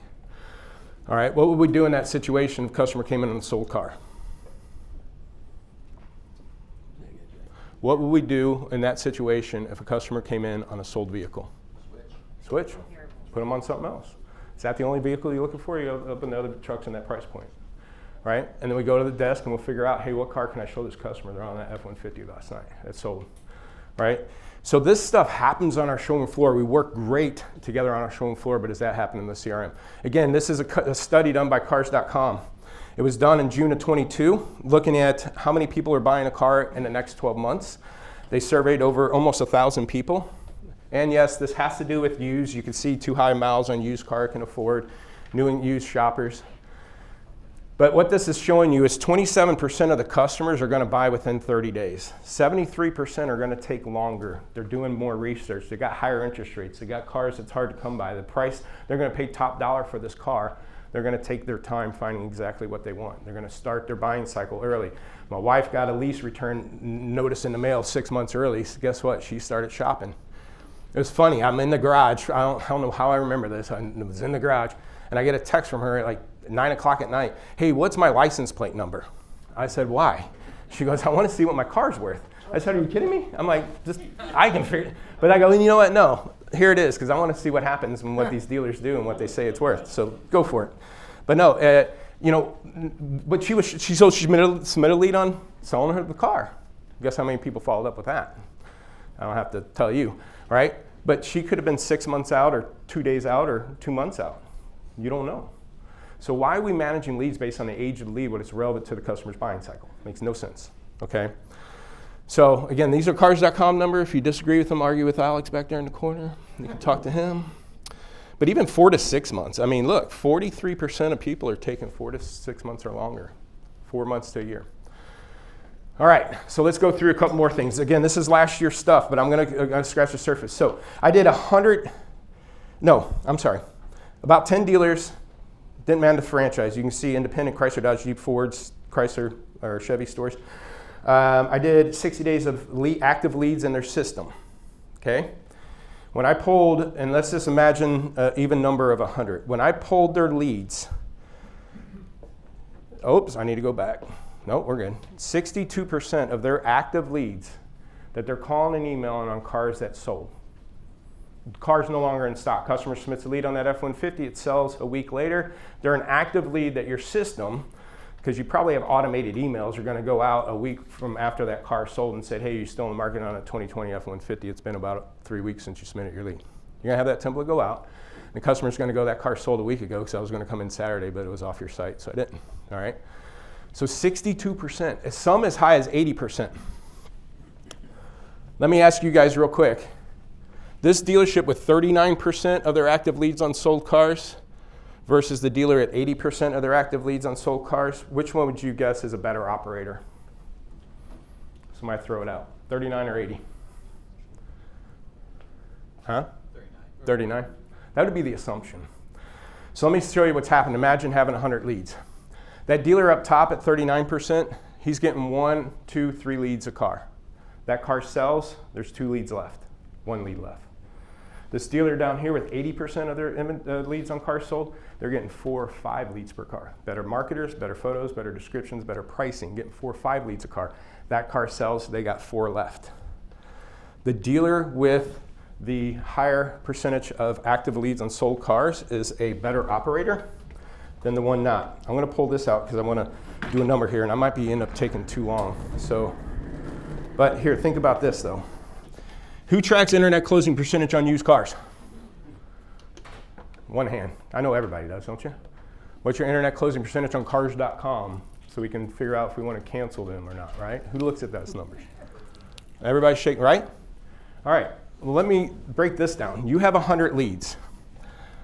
All right, what would we do in that situation if a customer came in on a sold car? What would we do in that situation if a customer came in on a sold vehicle? Switch. Put them on something else. Is that the only vehicle you're looking for? You open the other trucks in that price point, right? And then we go to the desk and we'll figure out, hey, what car can I show this customer? They're on that F-150 last night. That's sold, right? So this stuff happens on our showroom floor. We work great together on our showroom floor, but does that happen in the CRM? Again, this is a study done by Cars.com. It was done in June of 22, looking at how many people are buying a car in the next 12 months. They surveyed over almost 1,000 people. And yes, this has to do with used. You can see too high miles on used car can afford, new and used shoppers. But what this is showing you is 27% of the customers are going to buy within 30 days. 73% are going to take longer. They're doing more research. They got higher interest rates. They got cars that's hard to come by. The price, they're going to pay top dollar for this car. They're going to take their time finding exactly what they want. They're going to start their buying cycle early. My wife got a lease return notice in the mail 6 months early. So guess what? She started shopping. It was funny. I'm in the garage. I don't know how I remember this. I was in the garage, and I get a text from her at like 9 o'clock at night. Hey, what's my license plate number? I said, why? She goes, I want to see what my car's worth. I said, are you kidding me? I'm like, I can figure it. But I go, you know what? No. Here it is, because I want to see what happens and what these dealers do and what they say it's worth. So go for it. But no, but she submitted a lead on selling her the car. Guess how many people followed up with that? I don't have to tell you, right? But she could have been 6 months out or 2 days out or 2 months out. You don't know. So why are we managing leads based on the age of the lead when it's relevant to the customer's buying cycle? Makes no sense, okay? So again, these are Cars.com number. If you disagree with them, argue with Alex back there in the corner. You can talk to him. But even 4 to 6 months. I mean, look, 43% of people are taking 4 to 6 months or longer. 4 months to a year. All right, so let's go through a couple more things. Again, this is last year's stuff, but I'm gonna scratch the surface. So I did about 10 dealers didn't manage the franchise. You can see independent Chrysler, Dodge, Jeep, Fords, Chrysler, or Chevy stores. I did 60 days of active leads in their system, okay? When I polled, and let's just imagine an even number of 100. When I polled their leads, oops, I need to go back. Nope, we're good. 62% of their active leads that they're calling and emailing on cars that sold. Car's no longer in stock. Customer submits a lead on that F-150, it sells a week later. They're an active lead that your system, because you probably have automated emails, are going to go out a week from after that car sold and said, hey, you're still in the market on a 2020 F-150. It's been about 3 weeks since you submitted your lead. You're going to have that template go out. The customer's going to go, that car sold a week ago because I was going to come in Saturday, but it was off your site, so I didn't. All right? So 62%, some as high as 80%. Let me ask you guys real quick. This dealership with 39% of their active leads on sold cars versus the dealer at 80% of their active leads on sold cars, which one would you guess is a better operator? Somebody throw it out. 39 or 80? Huh? 39. That would be the assumption. So let me show you what's happened. Imagine having 100 leads. That dealer up top at 39%, he's getting 1, 2, 3 leads a car. That car sells, there's 2 leads left. 1 lead left. This dealer down here with 80% of their leads on cars sold, they're getting 4 or 5 leads per car. Better marketers, better photos, better descriptions, better pricing, getting 4 or 5 leads a car. That car sells, they got 4 left. The dealer with the higher percentage of active leads on sold cars is a better operator than the one not. I'm going to pull this out because I want to do a number here, and I might end up taking too long. But here, think about this though. Who tracks internet closing percentage on used cars? One hand. I know everybody does, don't you? What's your internet closing percentage on cars.com so we can figure out if we want to cancel them or not, right? Who looks at those numbers? Everybody's shaking, right? All right, well, let me break this down. You have 100 leads,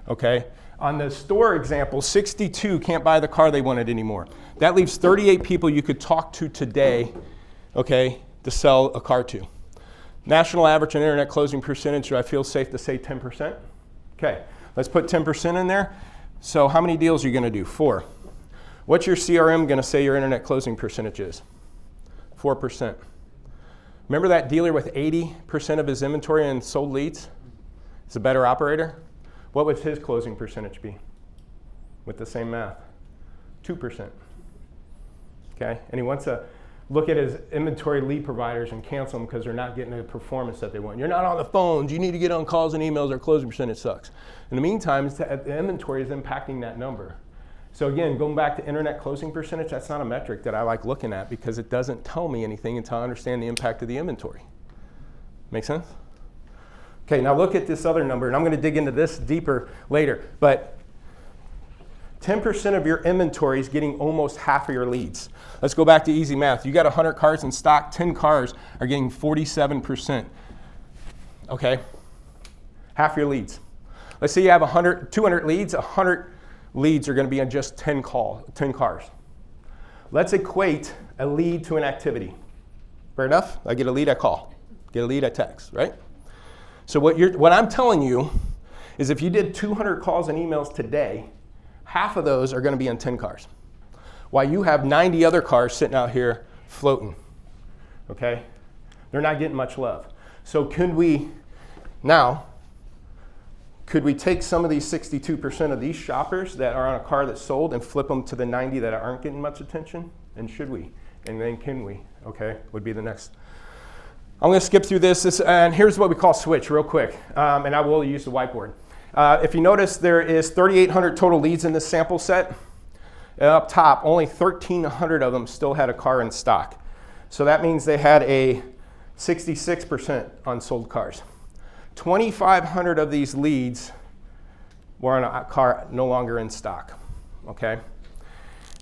okay? On the store example, 62 can't buy the car they wanted anymore. That leaves 38 people you could talk to today, okay, to sell a car to. National average on internet closing percentage, do I feel safe to say 10%? Okay, let's put 10% in there. So how many deals are you gonna do? 4. What's your CRM gonna say your internet closing percentage is? 4%. Remember that dealer with 80% of his inventory and sold leads? Is a better operator? What would his closing percentage be with the same math? 2%. Okay, and he wants to look at his inventory lead providers and cancel them because they're not getting the performance that they want. You're not on the phones, you need to get on calls and emails, our closing percentage sucks. In the meantime, the inventory is impacting that number. So again, going back to internet closing percentage, that's not a metric that I like looking at because it doesn't tell me anything until I understand the impact of the inventory. Make sense? Okay, now look at this other number, and I'm going to dig into this deeper later, but 10% of your inventory is getting almost half of your leads. Let's go back to easy math. You got 100 cars in stock, 10 cars are getting 47%. Okay? Half your leads. Let's say you have 200 leads, 100 leads are going to be on just 10 cars. Let's equate a lead to an activity. Fair enough? I get a lead, I call. Get a lead, I text, right? So what I'm telling you is if you did 200 calls and emails today, half of those are going to be on 10 cars, while you have 90 other cars sitting out here floating, okay? They're not getting much love. So could we take some of these 62% of these shoppers that are on a car that's sold and flip them to the 90 that aren't getting much attention? And should we? And then can we? Okay, would be the next. I'm going to skip through this, and here's what we call switch real quick, and I will use the whiteboard. If you notice, there is 3,800 total leads in this sample set. Up top, only 1,300 of them still had a car in stock. So that means they had a 66% unsold cars. 2,500 of these leads were on a car no longer in stock, okay?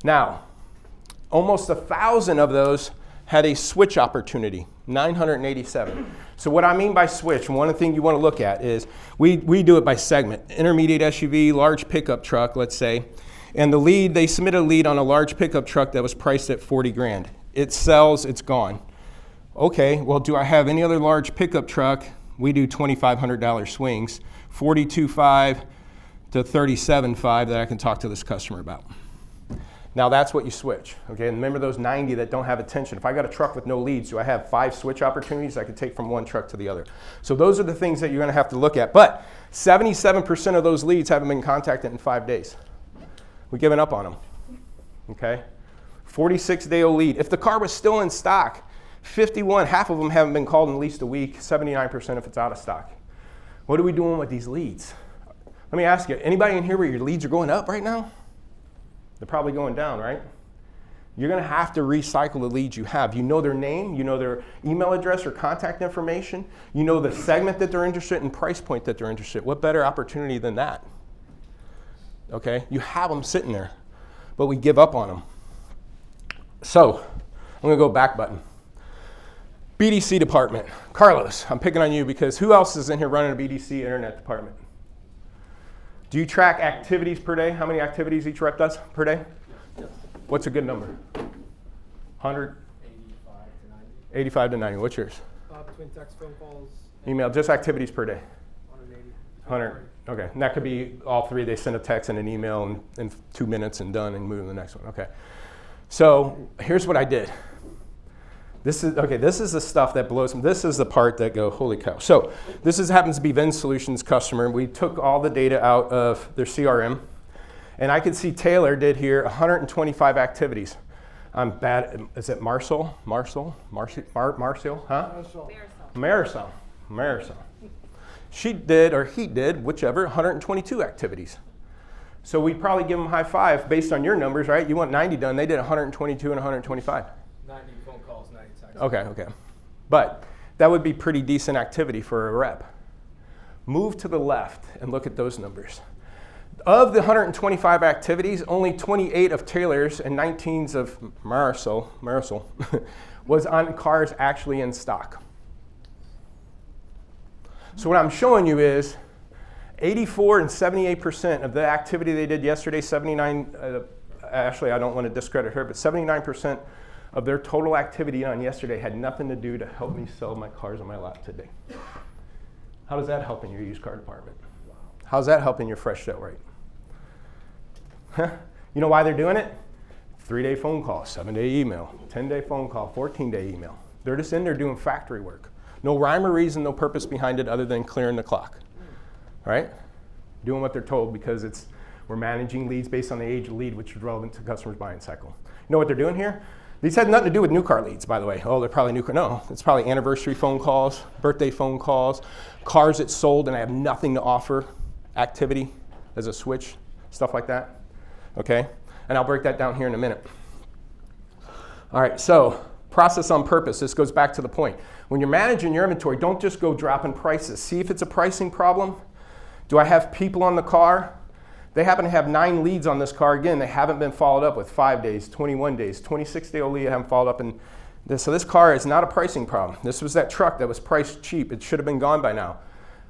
Now, almost 1,000 of those had a switch opportunity, 987. So what I mean by switch, one thing you want to look at is we do it by segment. Intermediate SUV, large pickup truck, let's say. And the lead, they submitted a lead on a large pickup truck that was priced at 40 grand. It sells, it's gone. Okay, well, do I have any other large pickup truck? We do $2,500 swings, $42,500 to $37,500 that I can talk to this customer about. Now that's what you switch, okay? And remember those 90 that don't have attention. If I got a truck with no leads, do I have 5 switch opportunities I could take from one truck to the other? So those are the things that you're gonna have to look at. But 77% of those leads haven't been contacted in 5 days. We've given up on them, okay? 46-day-old lead. If the car was still in stock, 51, half of them haven't been called in at least a week, 79% if it's out of stock. What are we doing with these leads? Let me ask you, anybody in here where your leads are going up right now? They're probably going down, right? You're going to have to recycle the leads you have. You know their name, you know their email address or contact information, you know the segment that they're interested in, price point that they're interested in. What better opportunity than that? Okay, you have them sitting there, but we give up on them. So, I'm going to go back button. BDC department. Carlos, I'm picking on you because who else is in here running a BDC internet department? Do you track activities per day? How many activities each rep does per day? Yes. What's a good number? 100? 85 to 90. What's yours? Between text, phone calls. Email, just activities per day. 180. 100. Okay, and that could be all 3. They send a text and an email in 2 minutes and done and move to the next one. Okay. So here's what I did. This is the stuff that blows me. This is the part that go, holy cow. So this happens to be Vin Solutions customer. We took all the data out of their CRM, and I could see Taylor did here 125 activities. I'm bad. Is it Marcel? Huh? Marisol. She did, or he did, whichever, 122 activities. So we'd probably give them a high five based on your numbers, right? You want 90 done. They did 122 and 125. 90 phone calls, 90 texts. Okay. But that would be pretty decent activity for a rep. Move to the left and look at those numbers. Of the 125 activities, only 28 of Taylor's and 19s of Marisol was on cars actually in stock. So what I'm showing you is 84 and 78% of the activity they did yesterday, 79, actually I don't want to discredit her, but 79% of their total activity on yesterday had nothing to do to help me sell my cars on my lot today. How does that help in your used car department? How's that helping your fresh sale rate? You know why they're doing it? 3-day phone call, 7-day email, 10-day phone call, 14-day email. They're just in there doing factory work. No rhyme or reason, no purpose behind it other than clearing the clock, right? Doing what they're told because we're managing leads based on the age of lead, which is relevant to customers' buying cycle. You know what they're doing here? These had nothing to do with new car leads, by the way. Oh, they're probably new car. No, it's probably anniversary phone calls, birthday phone calls, cars that sold and I have nothing to offer activity as a switch, stuff like that. Okay? And I'll break that down here in a minute. All right, so process on purpose. This goes back to the point. When you're managing your inventory, don't just go dropping prices. See if it's a pricing problem. Do I have people on the car? They happen to have 9 leads on this car. Again, they haven't been followed up with 5 days, 21 days, 26-day-old lead I haven't followed up. So this car is not a pricing problem. This was that truck that was priced cheap. It should have been gone by now.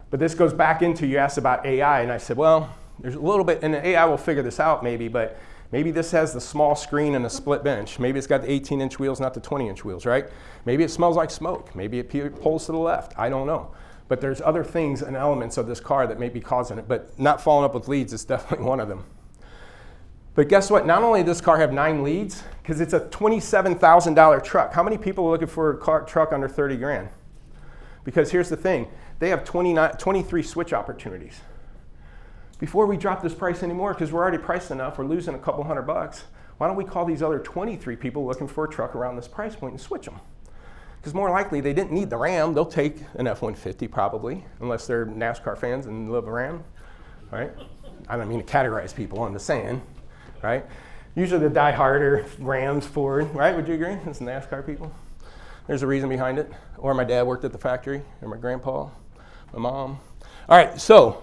But this goes back into, you asked about AI, and I said, well, there's a little bit, and the AI will figure this out maybe, but maybe this has the small screen and a split bench. Maybe it's got the 18-inch wheels, not the 20-inch wheels, right? Maybe it smells like smoke. Maybe it pulls to the left. I don't know. But there's other things and elements of this car that may be causing it, but not following up with leads is definitely one of them. But guess what? Not only does this car have 9 leads, because it's a $27,000 truck. How many people are looking for a truck under 30 grand? Because here's the thing. They have 23 switch opportunities. Before we drop this price anymore, because we're already priced enough, we're losing a couple $100, why don't we call these other 23 people looking for a truck around this price point and switch them? Because more likely, they didn't need the Ram. They'll take an F-150 probably, unless they're NASCAR fans and love a Ram, right? I don't mean to categorize people, I'm just saying, right? Usually the die-harder Rams, Ford, right? Would you agree? It's NASCAR people. There's a reason behind it. Or my dad worked at the factory, or my grandpa, my mom. All right, so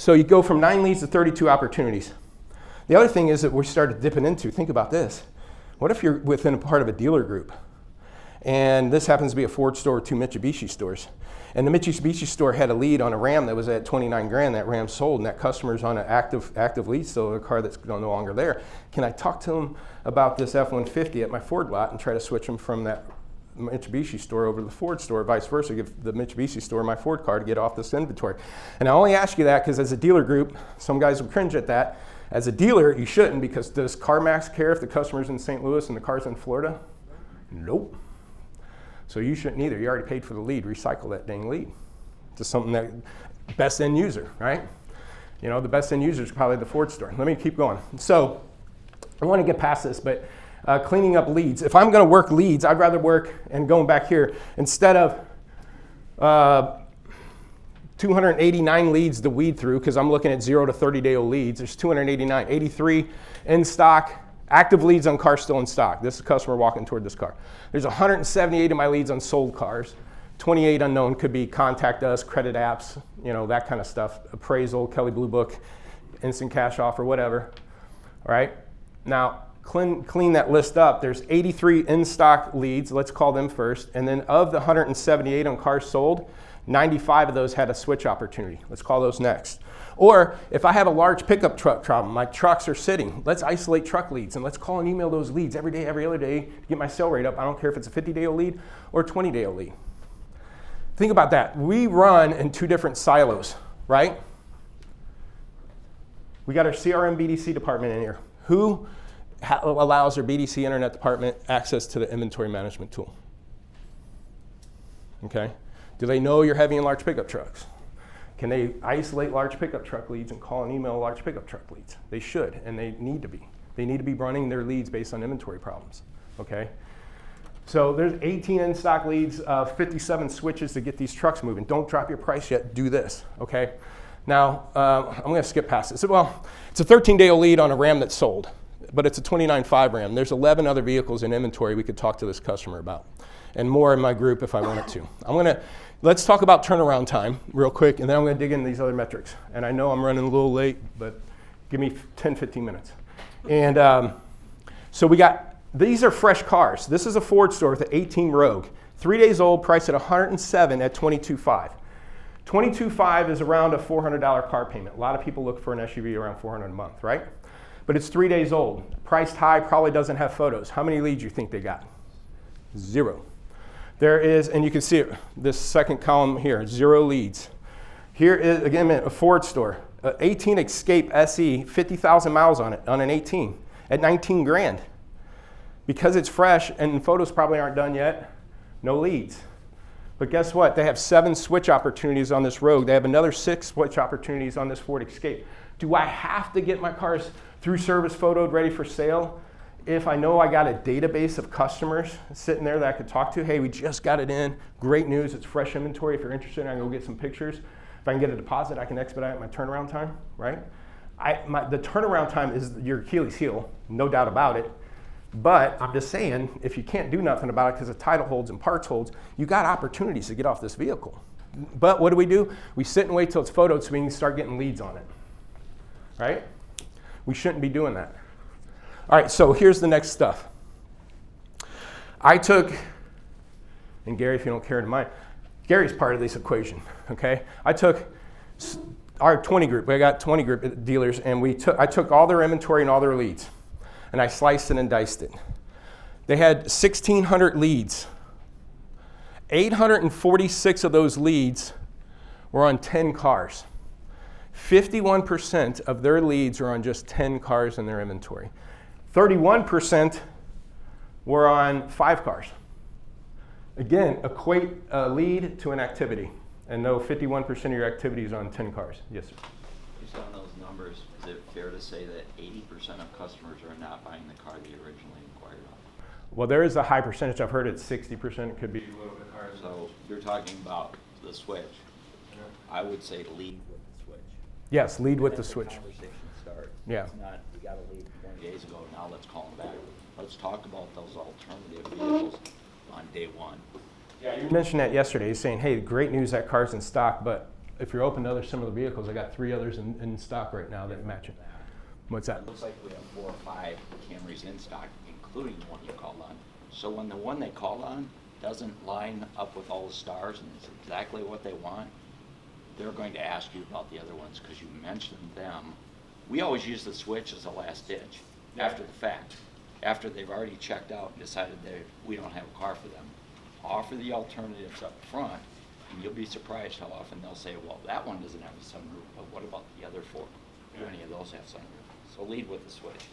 you go from 9 leads to 32 opportunities. The other thing is that we started dipping into, think about this. What if you're within a part of a dealer group? And this happens to be a Ford store or 2 Mitsubishi stores. And the Mitsubishi store had a lead on a Ram that was at 29 grand. That Ram sold, and that customer's on an active lead, so a car that's no longer there. Can I talk to them about this F-150 at my Ford lot and try to switch them from that Mitsubishi store over to the Ford store, vice versa, give the Mitsubishi store my Ford car to get off this inventory? And I only ask you that because as a dealer group, some guys will cringe at that. As a dealer, you shouldn't, because does CarMax care if the customer's in St. Louis and the car's in Florida? Nope. So you shouldn't either. You already paid for the lead. Recycle that dang lead to something that best end user, right? You know, the best end user is probably the Ford store. Let me keep going. So I want to get past this, but cleaning up leads. If I'm going to work leads, I'd rather work, and going back here, instead of 289 leads to weed through, because I'm looking at 0 to 30-day-old leads, there's 289, 83 in stock. Active leads on cars still in stock. This is a customer walking toward this car. There's 178 of my leads on sold cars. 28 unknown, could be contact us, credit apps, you know, that kind of stuff. Appraisal, Kelley Blue Book, instant cash offer, whatever. All right. Now, clean that list up. There's 83 in stock leads. Let's call them first. And then of the 178 on cars sold, 95 of those had a switch opportunity. Let's call those next. Or if I have a large pickup truck problem, my trucks are sitting, let's isolate truck leads and let's call and email those leads every day, every other day to get my sale rate up. I don't care if it's a 50-day-old lead or a 20-day-old lead. Think about that. We run in 2 different silos, right? We got our CRM BDC department in here. Who allows their BDC internet department access to the inventory management tool? Okay. Do they know your heavy and large pickup trucks? Can they isolate large pickup truck leads and call and email large pickup truck leads? They should, and they need to be. They need to be running their leads based on inventory problems, okay? So there's 18 in-stock leads, 57 switches to get these trucks moving. Don't drop your price yet, do this, okay? Now, I'm gonna skip past this. Well, it's a 13-day-old lead on a Ram that's sold, but it's a 29.5 Ram. There's 11 other vehicles in inventory we could talk to this customer about, and more in my group if I wanted to. Let's talk about turnaround time real quick, and then I'm gonna dig into these other metrics. And I know I'm running a little late, but give me 10, 15 minutes. And so these are fresh cars. This is a Ford store with an 18 Rogue. 3 days old, priced at $107 at $22,500. $22,500 is around a $400 car payment. A lot of people look for an SUV around $400 a month, right? But it's 3 days old. Priced high, probably doesn't have photos. How many leads do you think they got? 0. There is, and you can see it, this second column here, 0 leads. Here is, again, a Ford store. 18 Escape SE, 50,000 miles on it, on an 18, at 19 grand. Because it's fresh and photos probably aren't done yet, no leads. But guess what? They have 7 switch opportunities on this Rogue. They have another 6 switch opportunities on this Ford Escape. Do I have to get my cars through service photoed, ready for sale? If I know I got a database of customers sitting there that I could talk to, hey, we just got it in, great news, it's fresh inventory. If you're interested, I can go get some pictures. If I can get a deposit, I can expedite my turnaround time, right? The turnaround time is your Achilles heel, no doubt about it. But I'm just saying, if you can't do nothing about it because the title holds and parts holds, you got opportunities to get off this vehicle. But what do? We sit and wait till it's photoed so we can start getting leads on it, right? We shouldn't be doing that. All right, so here's the next stuff. I took, and Gary, if you don't care to mind, Gary's part of this equation, okay? I took our 20 group, we got 20 group dealers, and I took all their inventory and all their leads, and I sliced it and diced it. They had 1,600 leads. 846 of those leads were on 10 cars. 51% of their leads are on just 10 cars in their inventory. 31% were on 5 cars. Again, equate a lead to an activity. And know 51% of your activity is on 10 cars. Yes, sir. Based on those numbers, is it fair to say that 80% of customers are not buying the car they originally inquired on? Well, there is a high percentage. I've heard it's 60%. It could be a little bit higher. So you're talking about the switch. I would say lead with the switch. Yes, lead with the Let switch. Conversation start. Yeah. It's not, we got a lead 20 days ago, now let's call them back. Let's talk about those alternative vehicles on day one. Yeah, you mentioned that yesterday. You're saying, hey, great news, that car's in stock, but if you're open to other similar vehicles, I got 3 others in stock right now that match it. What's that? It looks like we have 4 or 5 Camrys in stock, including the one you called on. So when the one they called on doesn't line up with all the stars and is exactly what they want, they're going to ask you about the other ones because you mentioned them. We always use the switch as a last ditch, after the fact. After they've already checked out and decided that we don't have a car for them. Offer the alternatives up front, and you'll be surprised how often they'll say, well, that one doesn't have a sunroof, but what about the other 4? Do any of those have sunroof? So lead with the switch.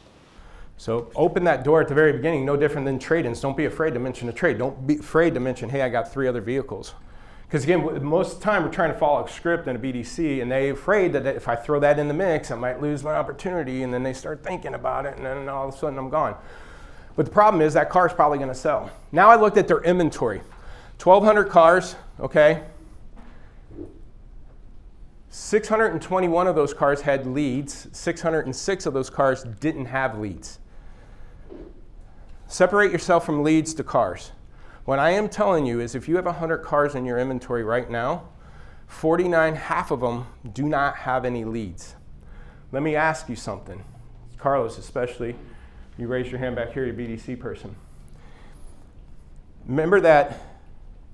So open that door at the very beginning, no different than trade-ins. Don't be afraid to mention a trade. Don't be afraid to mention, hey, I got 3 other vehicles. Because again, most of the time we're trying to follow a script in a BDC, and they're afraid that if I throw that in the mix, I might lose my opportunity, and then they start thinking about it, and then all of a sudden I'm gone. But the problem is that car's probably going to sell. Now I looked at their inventory. 1,200 cars, okay? 621 of those cars had leads. 606 of those cars didn't have leads. Separate yourself from leads to cars. What I am telling you is if you have 100 cars in your inventory right now, 49, half of them do not have any leads. Let me ask you something. Carlos especially, you raised your hand back here, you're a BDC person. Remember that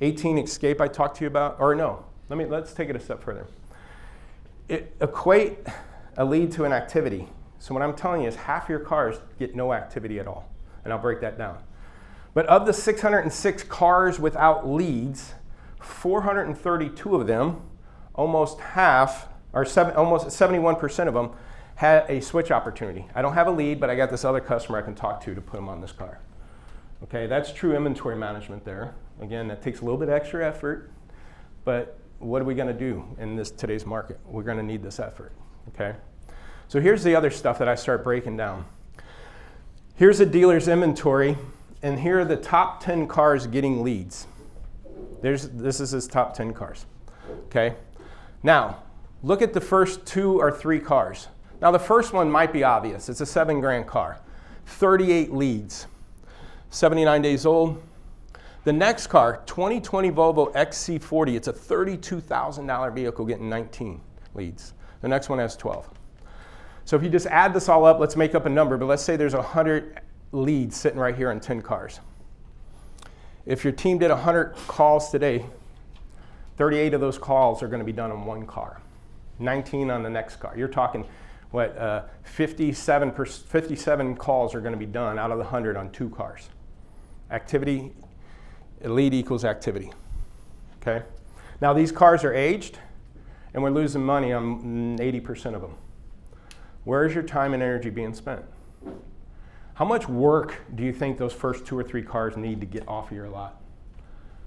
18 Escape I talked to you about? Or no, let's take it a step further. Equate a lead to an activity. So what I'm telling you is half your cars get no activity at all. And I'll break that down. But of the 606 cars without leads, 432 of them, almost half, or almost 71% of them, had a switch opportunity. I don't have a lead, but I got this other customer I can talk to put them on this car. Okay, that's true inventory management there. Again, that takes a little bit extra effort, but what are we going to do in today's market? We're going to need this effort. Okay, so here's the other stuff that I start breaking down. Here's a dealer's inventory, and here are the top 10 cars getting leads. This is his top 10 cars. Okay, now look at the first 2 or 3 cars. Now the first one might be obvious. It's a $7,000 car, 38 leads, 79 days old. The next car, 2020 Volvo XC40. It's a $32,000 vehicle getting 19 leads. The next one has 12. So if you just add this all up, let's make up a number, but let's say there's 100 leads sitting right here on 10 cars. If your team did 100 calls today, 38 of those calls are going to be done on 1 car, 19 on the next car. You're talking, 57 calls are going to be done out of the 100 on 2 cars. Activity, lead equals activity. Okay? Now these cars are aged, and we're losing money on 80% of them. Where is your time and energy being spent? How much work do you think those first 2 or 3 cars need to get off of your lot?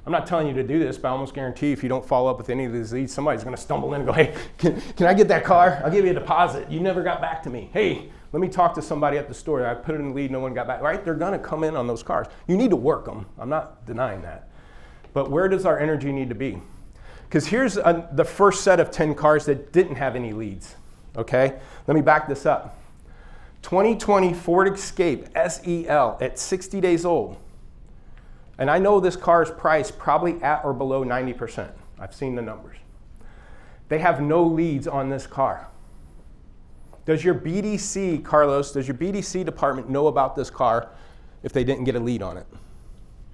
I'm not telling you to do this, but I almost guarantee if you don't follow up with any of these leads, somebody's going to stumble in and go, hey, can I get that car? I'll give you a deposit. You never got back to me. Hey, let me talk to somebody at the store. I put it in the lead, no one got back. Right? They're going to come in on those cars. You need to work them. I'm not denying that. But where does our energy need to be? Because here's the first set of 10 cars that didn't have any leads. Okay? Let me back this up. 2020 Ford Escape SEL at 60 days old. And I know this car is priced probably at or below 90%. I've seen the numbers. They have no leads on this car. Does your BDC, Carlos, does your BDC department know about this car if they didn't get a lead on it?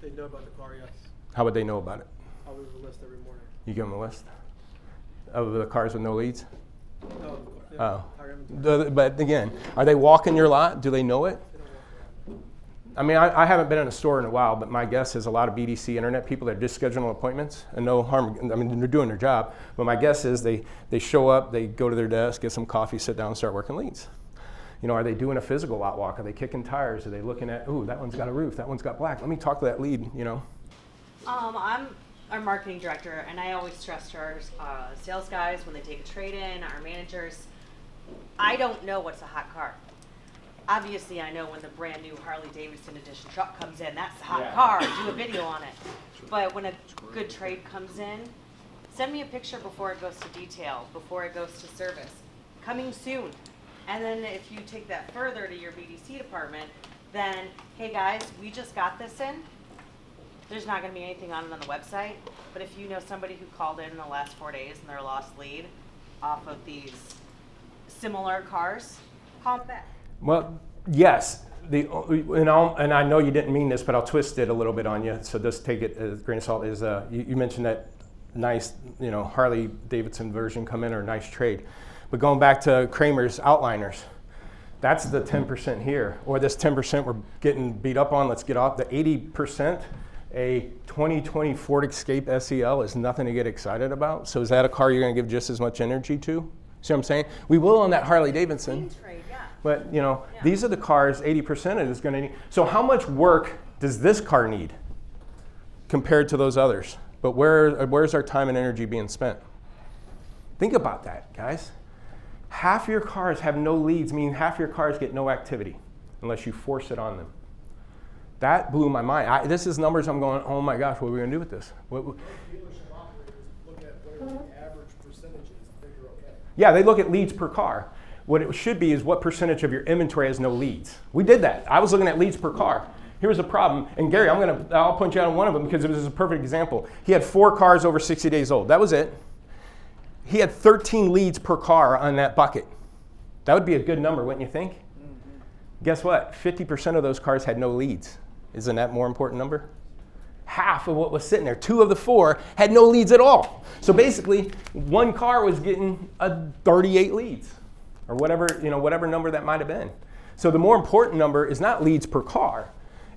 They know about the car, yes. How would they know about it? I'll leave a list every morning. You give them a list of the cars with no leads? No, Oh. car inventory. But again, are they walking your lot? Do they know it? They don't walk around. I mean, I haven't been in a store in a while, but my guess is a lot of BDC internet people that are just scheduling appointments, and no harm, I mean, they're doing their job, but my guess is they show up, they go to their desk, get some coffee, sit down, and start working leads. You know, are they doing a physical lot walk? Are they kicking tires? Are they looking at, ooh, that one's got a roof, that one's got black. Let me talk to that lead, you know. I'm our marketing director, and I always stress to our sales guys when they take a trade-in, our managers, I don't know what's a hot car. Obviously, I know when the brand new Harley Davidson edition truck comes in, that's the hot car, do a video on it. But when a good trade comes in, send me a picture before it goes to detail, before it goes to service. Coming soon. And then if you take that further to your BDC department, then, hey guys, we just got this in. There's not going to be anything on it on the website, but if you know somebody who called in the last 4 days and they're a lost lead off of these similar cars, call them back. Well, yes, and I know you didn't mean this, but I'll twist it a little bit on you, so just take it as a grain of salt. Is you mentioned that nice, Harley Davidson version come in or nice trade. But going back to Kramer's Outliners, that's the 10% here, or this 10% we're getting beat up on, let's get off. The 80%, a 2020 Ford Escape SEL is nothing to get excited about. So is that a car you're gonna give just as much energy to? See what I'm saying? We will on that Harley Davidson. Trade, yeah. But these are the cars 80% of it is gonna need. So how much work does this car need compared to those others? But where's our time and energy being spent? Think about that, guys. Half your cars have no leads, meaning half your cars get no activity unless you force it on them. That blew my mind. This is numbers I'm going, oh my gosh, what are we gonna do with this? Dealership operators look at what are the average percentages and figure, okay. Yeah, they look at leads per car. What it should be is what percentage of your inventory has no leads. We did that. I was looking at leads per car. Here's the problem, and Gary, I'll point you out on one of them because this is a perfect example. He had 4 cars over 60 days old. That was it. He had 13 leads per car on that bucket. That would be a good number, wouldn't you think? Mm-hmm. Guess what? 50% of those cars had no leads. Isn't that a more important number? Half of what was sitting there, 2 of the 4 had no leads at all. So basically, 1 car was getting 38 leads, or whatever number that might have been. So the more important number is not leads per car.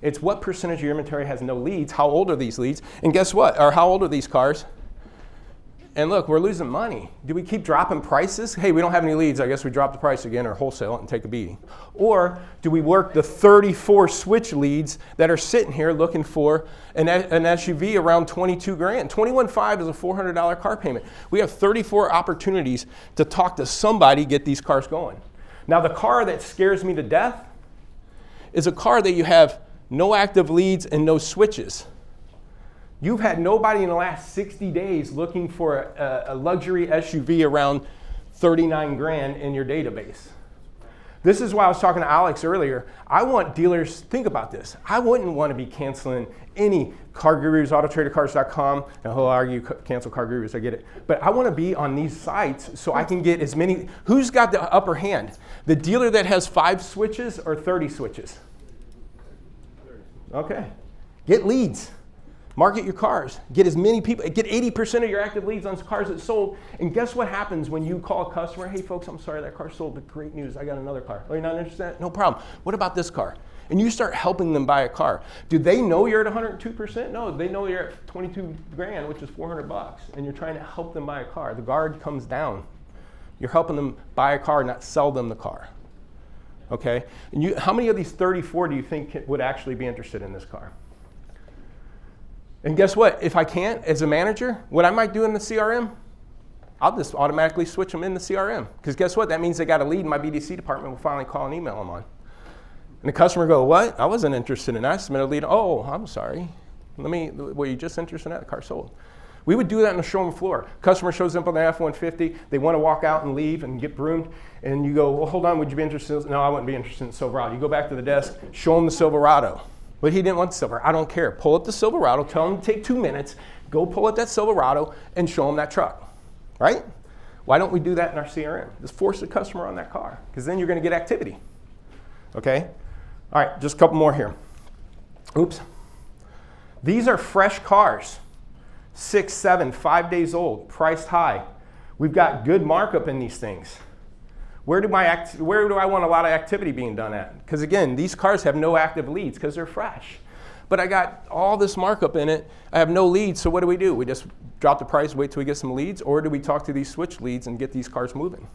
It's what percentage of your inventory has no leads, how old are these leads, and guess what? Or how old are these cars? And look, we're losing money. Do we keep dropping prices? Hey, we don't have any leads. I guess we drop the price again or wholesale it and take a beating. Or do we work the 34 switch leads that are sitting here looking for an SUV around 22 grand? 21.5 is a $400 car payment. We have 34 opportunities to talk to somebody, get these cars going. Now, the car that scares me to death is a car that you have no active leads and no switches. You've had nobody in the last 60 days looking for a luxury SUV around 39 grand in your database. This is why I was talking to Alex earlier. I want dealers, think about this. I wouldn't want to be canceling any Car Gurus, Autotradercars.com, and he'll argue cancel Car Gurus, I get it. But I want to be on these sites so I can get as many, who's got the upper hand? The dealer that has 5 switches or 30 switches? Okay, get leads. Market your cars. Get as many people, get 80% of your active leads on cars that sold. And guess what happens when you call a customer? Hey folks, I'm sorry that car sold, but great news, I got another car. Oh, you're not interested in that? No problem. What about this car? And you start helping them buy a car. Do they know you're at 102%? No, they know you're at 22 grand, which is $400, and you're trying to help them buy a car. The guard comes down. You're helping them buy a car, not sell them the car. Okay? And how many of these 34 do you think would actually be interested in this car? And guess what? If I can't, as a manager, what I might do in the CRM, I'll just automatically switch them in the CRM. Because guess what? That means they got a lead, and my BDC department will finally call and email them on. And the customer go, what? I wasn't interested in that. I submitted a lead. Oh, I'm sorry. Were you just interested in that? The car sold. We would do that on the showroom floor. Customer shows up on the F-150. They want to walk out and leave and get broomed. And you go, well, hold on, would you be interested? No, I wouldn't be interested in Silverado. You go back to the desk, show them the Silverado. But he didn't want the Silverado. I don't care. Pull up the Silverado. Tell him to take 2 minutes. Go pull up that Silverado and show him that truck. Right? Why don't we do that in our CRM? Just force the customer on that car. Because then you're going to get activity. Okay? All right, just a couple more here. Oops. These are fresh cars. 6, 7, 5 days old. Priced high. We've got good markup in these things. Where do I want a lot of activity being done at? Because again, these cars have no active leads because they're fresh. But I got all this markup in it. I have no leads, so what do? We just drop the price, wait till we get some leads, or do we talk to these switch leads and get these cars moving?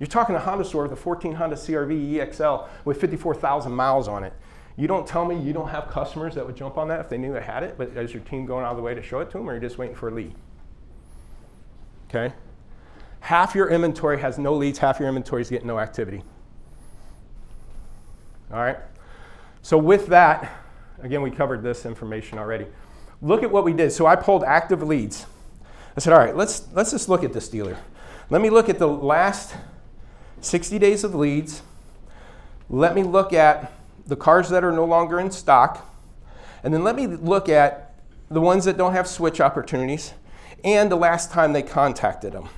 You're talking to Honda store with a 14 Honda CR-V EXL with 54,000 miles on it. You don't tell me you don't have customers that would jump on that if they knew they had it, but is your team going out of the way to show it to them, or are you just waiting for a lead? Okay? Half your inventory has no leads, half your inventory is getting no activity. All right? So with that, again, we covered this information already. Look at what we did. So I pulled active leads. I said, all right, let's just look at this dealer. Let me look at the last 60 days of leads. Let me look at the cars that are no longer in stock. And then let me look at the ones that don't have switch opportunities and the last time they contacted them.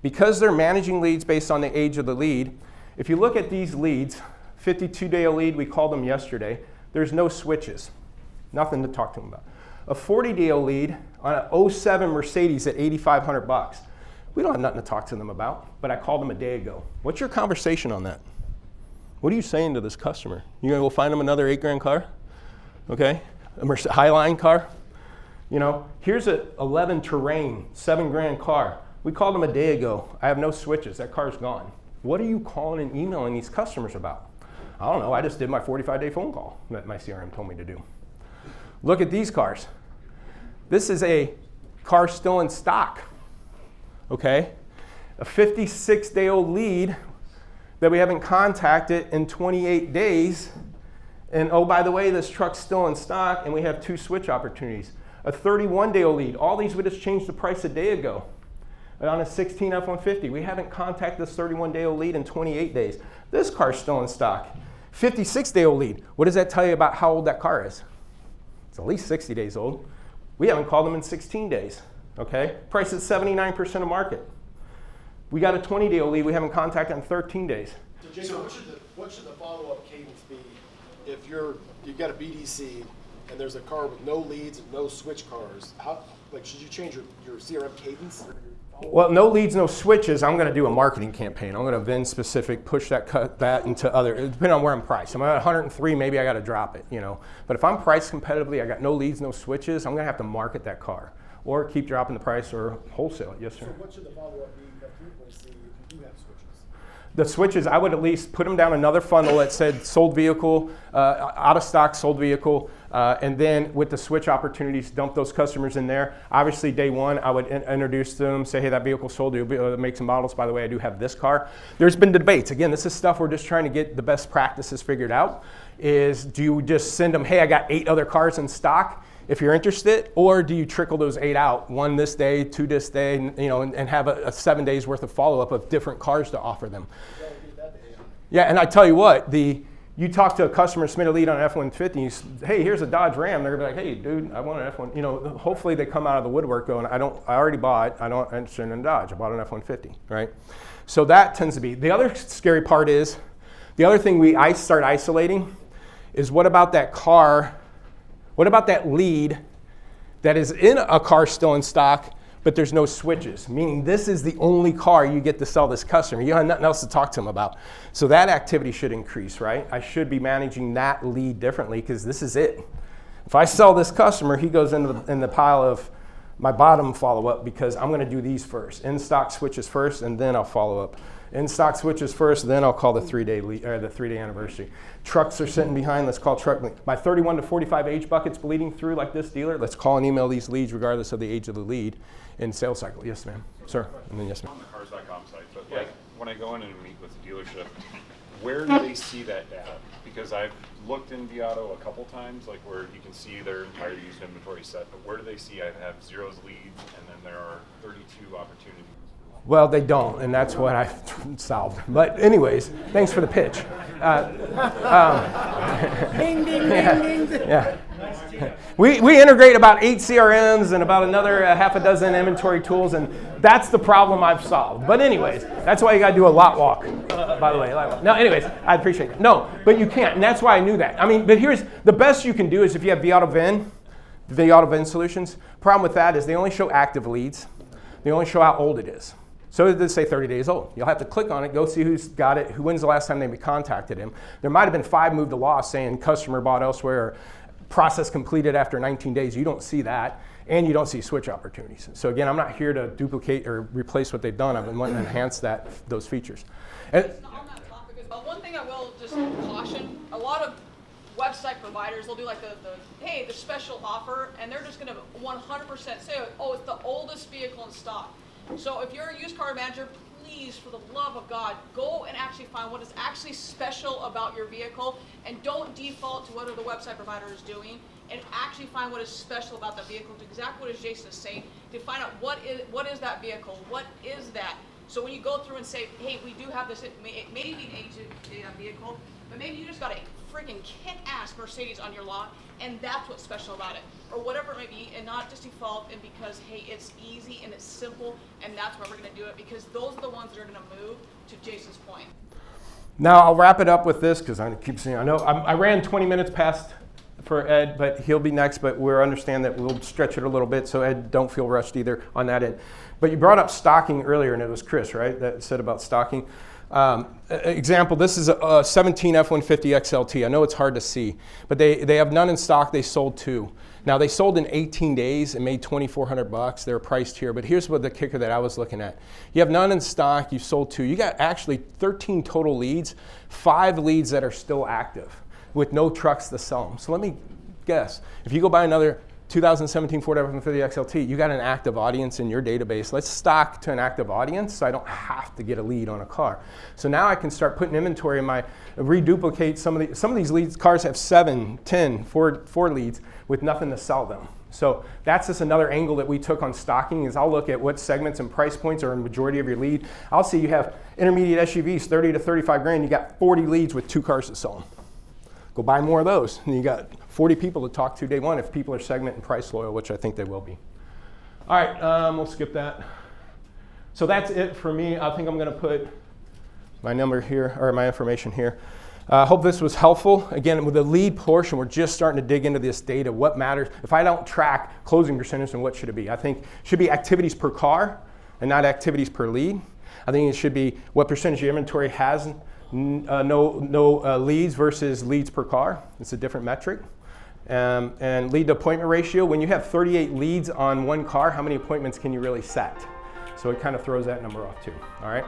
Because they're managing leads based on the age of the lead, if you look at these leads, 52-day lead, we called them yesterday, there's no switches. Nothing to talk to them about. A 40-day lead on an 07 Mercedes at $8,500. We don't have nothing to talk to them about, but I called them a day ago. What's your conversation on that? What are you saying to this customer? You gonna go find them another 8 grand car? Okay, a Highline car? You know, here's a 11 Terrain, 7 grand car. We called them a day ago. I have no switches. That car's gone. What are you calling and emailing these customers about? I don't know. I just did my 45-day phone call that my CRM told me to do. Look at these cars. This is a car still in stock. Okay? A 56-day-old lead that we haven't contacted in 28 days. And oh, by the way, this truck's still in stock and we have 2 switch opportunities. A 31-day-old lead. All these we just changed the price a day ago. And on a 16 F-150, we haven't contacted this 31-day-old lead in 28 days. This car's still in stock. 56-day-old lead. What does that tell you about how old that car is? It's at least 60 days old. We haven't called them in 16 days. Okay? Price is 79% of market. We got a 20-day-old lead we haven't contacted in 13 days. So Jason, what should the follow-up cadence be if you've got a BDC and there's a car with no leads and no switch cars? Should you change your CRM cadence? Well, no leads, no switches. I'm going to do a marketing campaign. I'm going to VIN specific, push that into other, depending on where I'm priced. I'm at 103, maybe I got to drop it, you know. But if I'm priced competitively, I got no leads, no switches, I'm going to have to market that car. or keep dropping the price or wholesale it. Yes, sir. So what should the follow-up be that frequency if you do have switches? The switches, I would at least put them down another funnel that said sold vehicle, out of stock sold vehicle, and then with the switch opportunities, dump those customers in there. Obviously, day one, I would introduce them, say, hey, that vehicle sold, you'll be able to make some models. By the way, I do have this car. There's been debates. Again, this is stuff we're just trying to get the best practices figured out. Is do you just send them, hey, I got 8 other cars in stock, if you're interested, or do you trickle those 8 out, 1 this day, 2 this day, and have a 7 days worth of follow-up of different cars to offer them? Yeah, and I tell you what, you talk to a customer, submit a lead on an F-150, hey, here's a Dodge Ram. They're gonna be like, hey, dude, I want an F-1. Hopefully they come out of the woodwork going, I already bought, I'm interested in a Dodge. I bought an F-150, right? So that tends to be. The other scary part is, the other thing I start isolating is what about that car, what about that lead that is in a car still in stock, but there's no switches, meaning this is the only car you get to sell this customer. You have nothing else to talk to them about. So that activity should increase, right? I should be managing that lead differently because this is it. If I sell this customer, he goes in the pile of my bottom follow-up because I'm gonna do these first. In-stock switches first, and then I'll follow up. In-stock switches first, then I'll call the 3-day anniversary. Trucks are sitting behind, let's call truck. My 31 to 45 age buckets bleeding through like this dealer, let's call and email these leads regardless of the age of the lead in sales cycle. Yes, ma'am. Sir, and then yes, ma'am. On the cars.com site, but like when I go in and meet with the dealership, where do they see that data? Because I've looked in Viato a couple times, like where you can see their entire used inventory set, but where do they see I have zeros leads and then there are 32 opportunities? Well, they don't, and that's what I solved. But anyways, thanks for the pitch. Ding, ding, Yeah. ding, ding. Yeah. We integrate about 8 CRMs and about another half a dozen inventory tools, and that's the problem I've solved. But anyways, that's why you got to do a lot walk, by the way. No, anyways, I appreciate it. No, but you can't, and that's why I knew that. I mean, but here's the best you can do is if you have Viato VIN solutions. Problem with that is they only show active leads. They only show how old it is. So it does say 30 days old. You'll have to click on it, go see who's got it, when's the last time they contacted him. There might have been 5 moved to loss saying customer bought elsewhere, or process completed after 19 days. You don't see that, and you don't see switch opportunities. So again, I'm not here to duplicate or replace what they've done. I've been wanting to enhance those features. And, On that topic as well, one thing I will just caution, a lot of website providers will do like hey, the special offer, and they're just gonna 100% say, oh, it's the oldest vehicle in stock. So if you're a used car manager, please, for the love of God, go and actually find what is actually special about your vehicle, and don't default to what the website provider is doing, and actually find what is special about that vehicle, to exactly what Jason is saying, to find out what is that vehicle, what is that. So when you go through and say, hey, we do have this, maybe an aged vehicle, but maybe you just got a freaking kick-ass Mercedes on your lot, and that's what's special about it, or whatever it may be, and not just default and because, hey, it's easy and it's simple, and that's why we're going to do it, because those are the ones that are going to move, to Jason's point. now I'll wrap it up with this because I keep saying, I know I ran 20 minutes past for Ed, but he'll be next, but we'll understand that we'll stretch it a little bit, so Ed, don't feel rushed either on that end. But you brought up stocking earlier, and it was Chris, right, that said about stocking. Example, this is a 17 F-150 XLT. I know it's hard to see, but they have none in stock. They sold 2. Now, they sold in 18 days and made $2,400. They're priced here, but here's what the kicker that I was looking at. You have none in stock. You sold 2. You got actually 13 total leads, 5 leads that are still active with no trucks to sell them. So let me guess. If you go buy another 2017 Ford F-150 XLT, you got an active audience in your database. Let's stock to an active audience so I don't have to get a lead on a car. So now I can start putting inventory in my, reduplicate some of these leads. Cars have 7, 10, 4 leads with nothing to sell them. So that's just another angle that we took on stocking is I'll look at what segments and price points are in the majority of your lead. I'll see you have intermediate SUVs, 30 to 35 grand. You got 40 leads with 2 cars to sell them. Go buy more of those. And you got 40 people to talk to day one if people are segment and price loyal, which I think they will be. All right, we'll skip that. So that's it for me. I think I'm going to put my number here, or my information here. I hope this was helpful. Again, with the lead portion, we're just starting to dig into this data. What matters? If I don't track closing percentage, then what should it be? I think it should be activities per car and not activities per lead. I think it should be what percentage of your inventory has no leads versus leads per car. It's a different metric. and lead to appointment ratio. When you have 38 leads on one car, how many appointments can you really set? So it kind of throws that number off too, all right?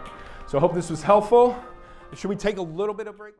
So I hope this was helpful. Should we take a little bit of break?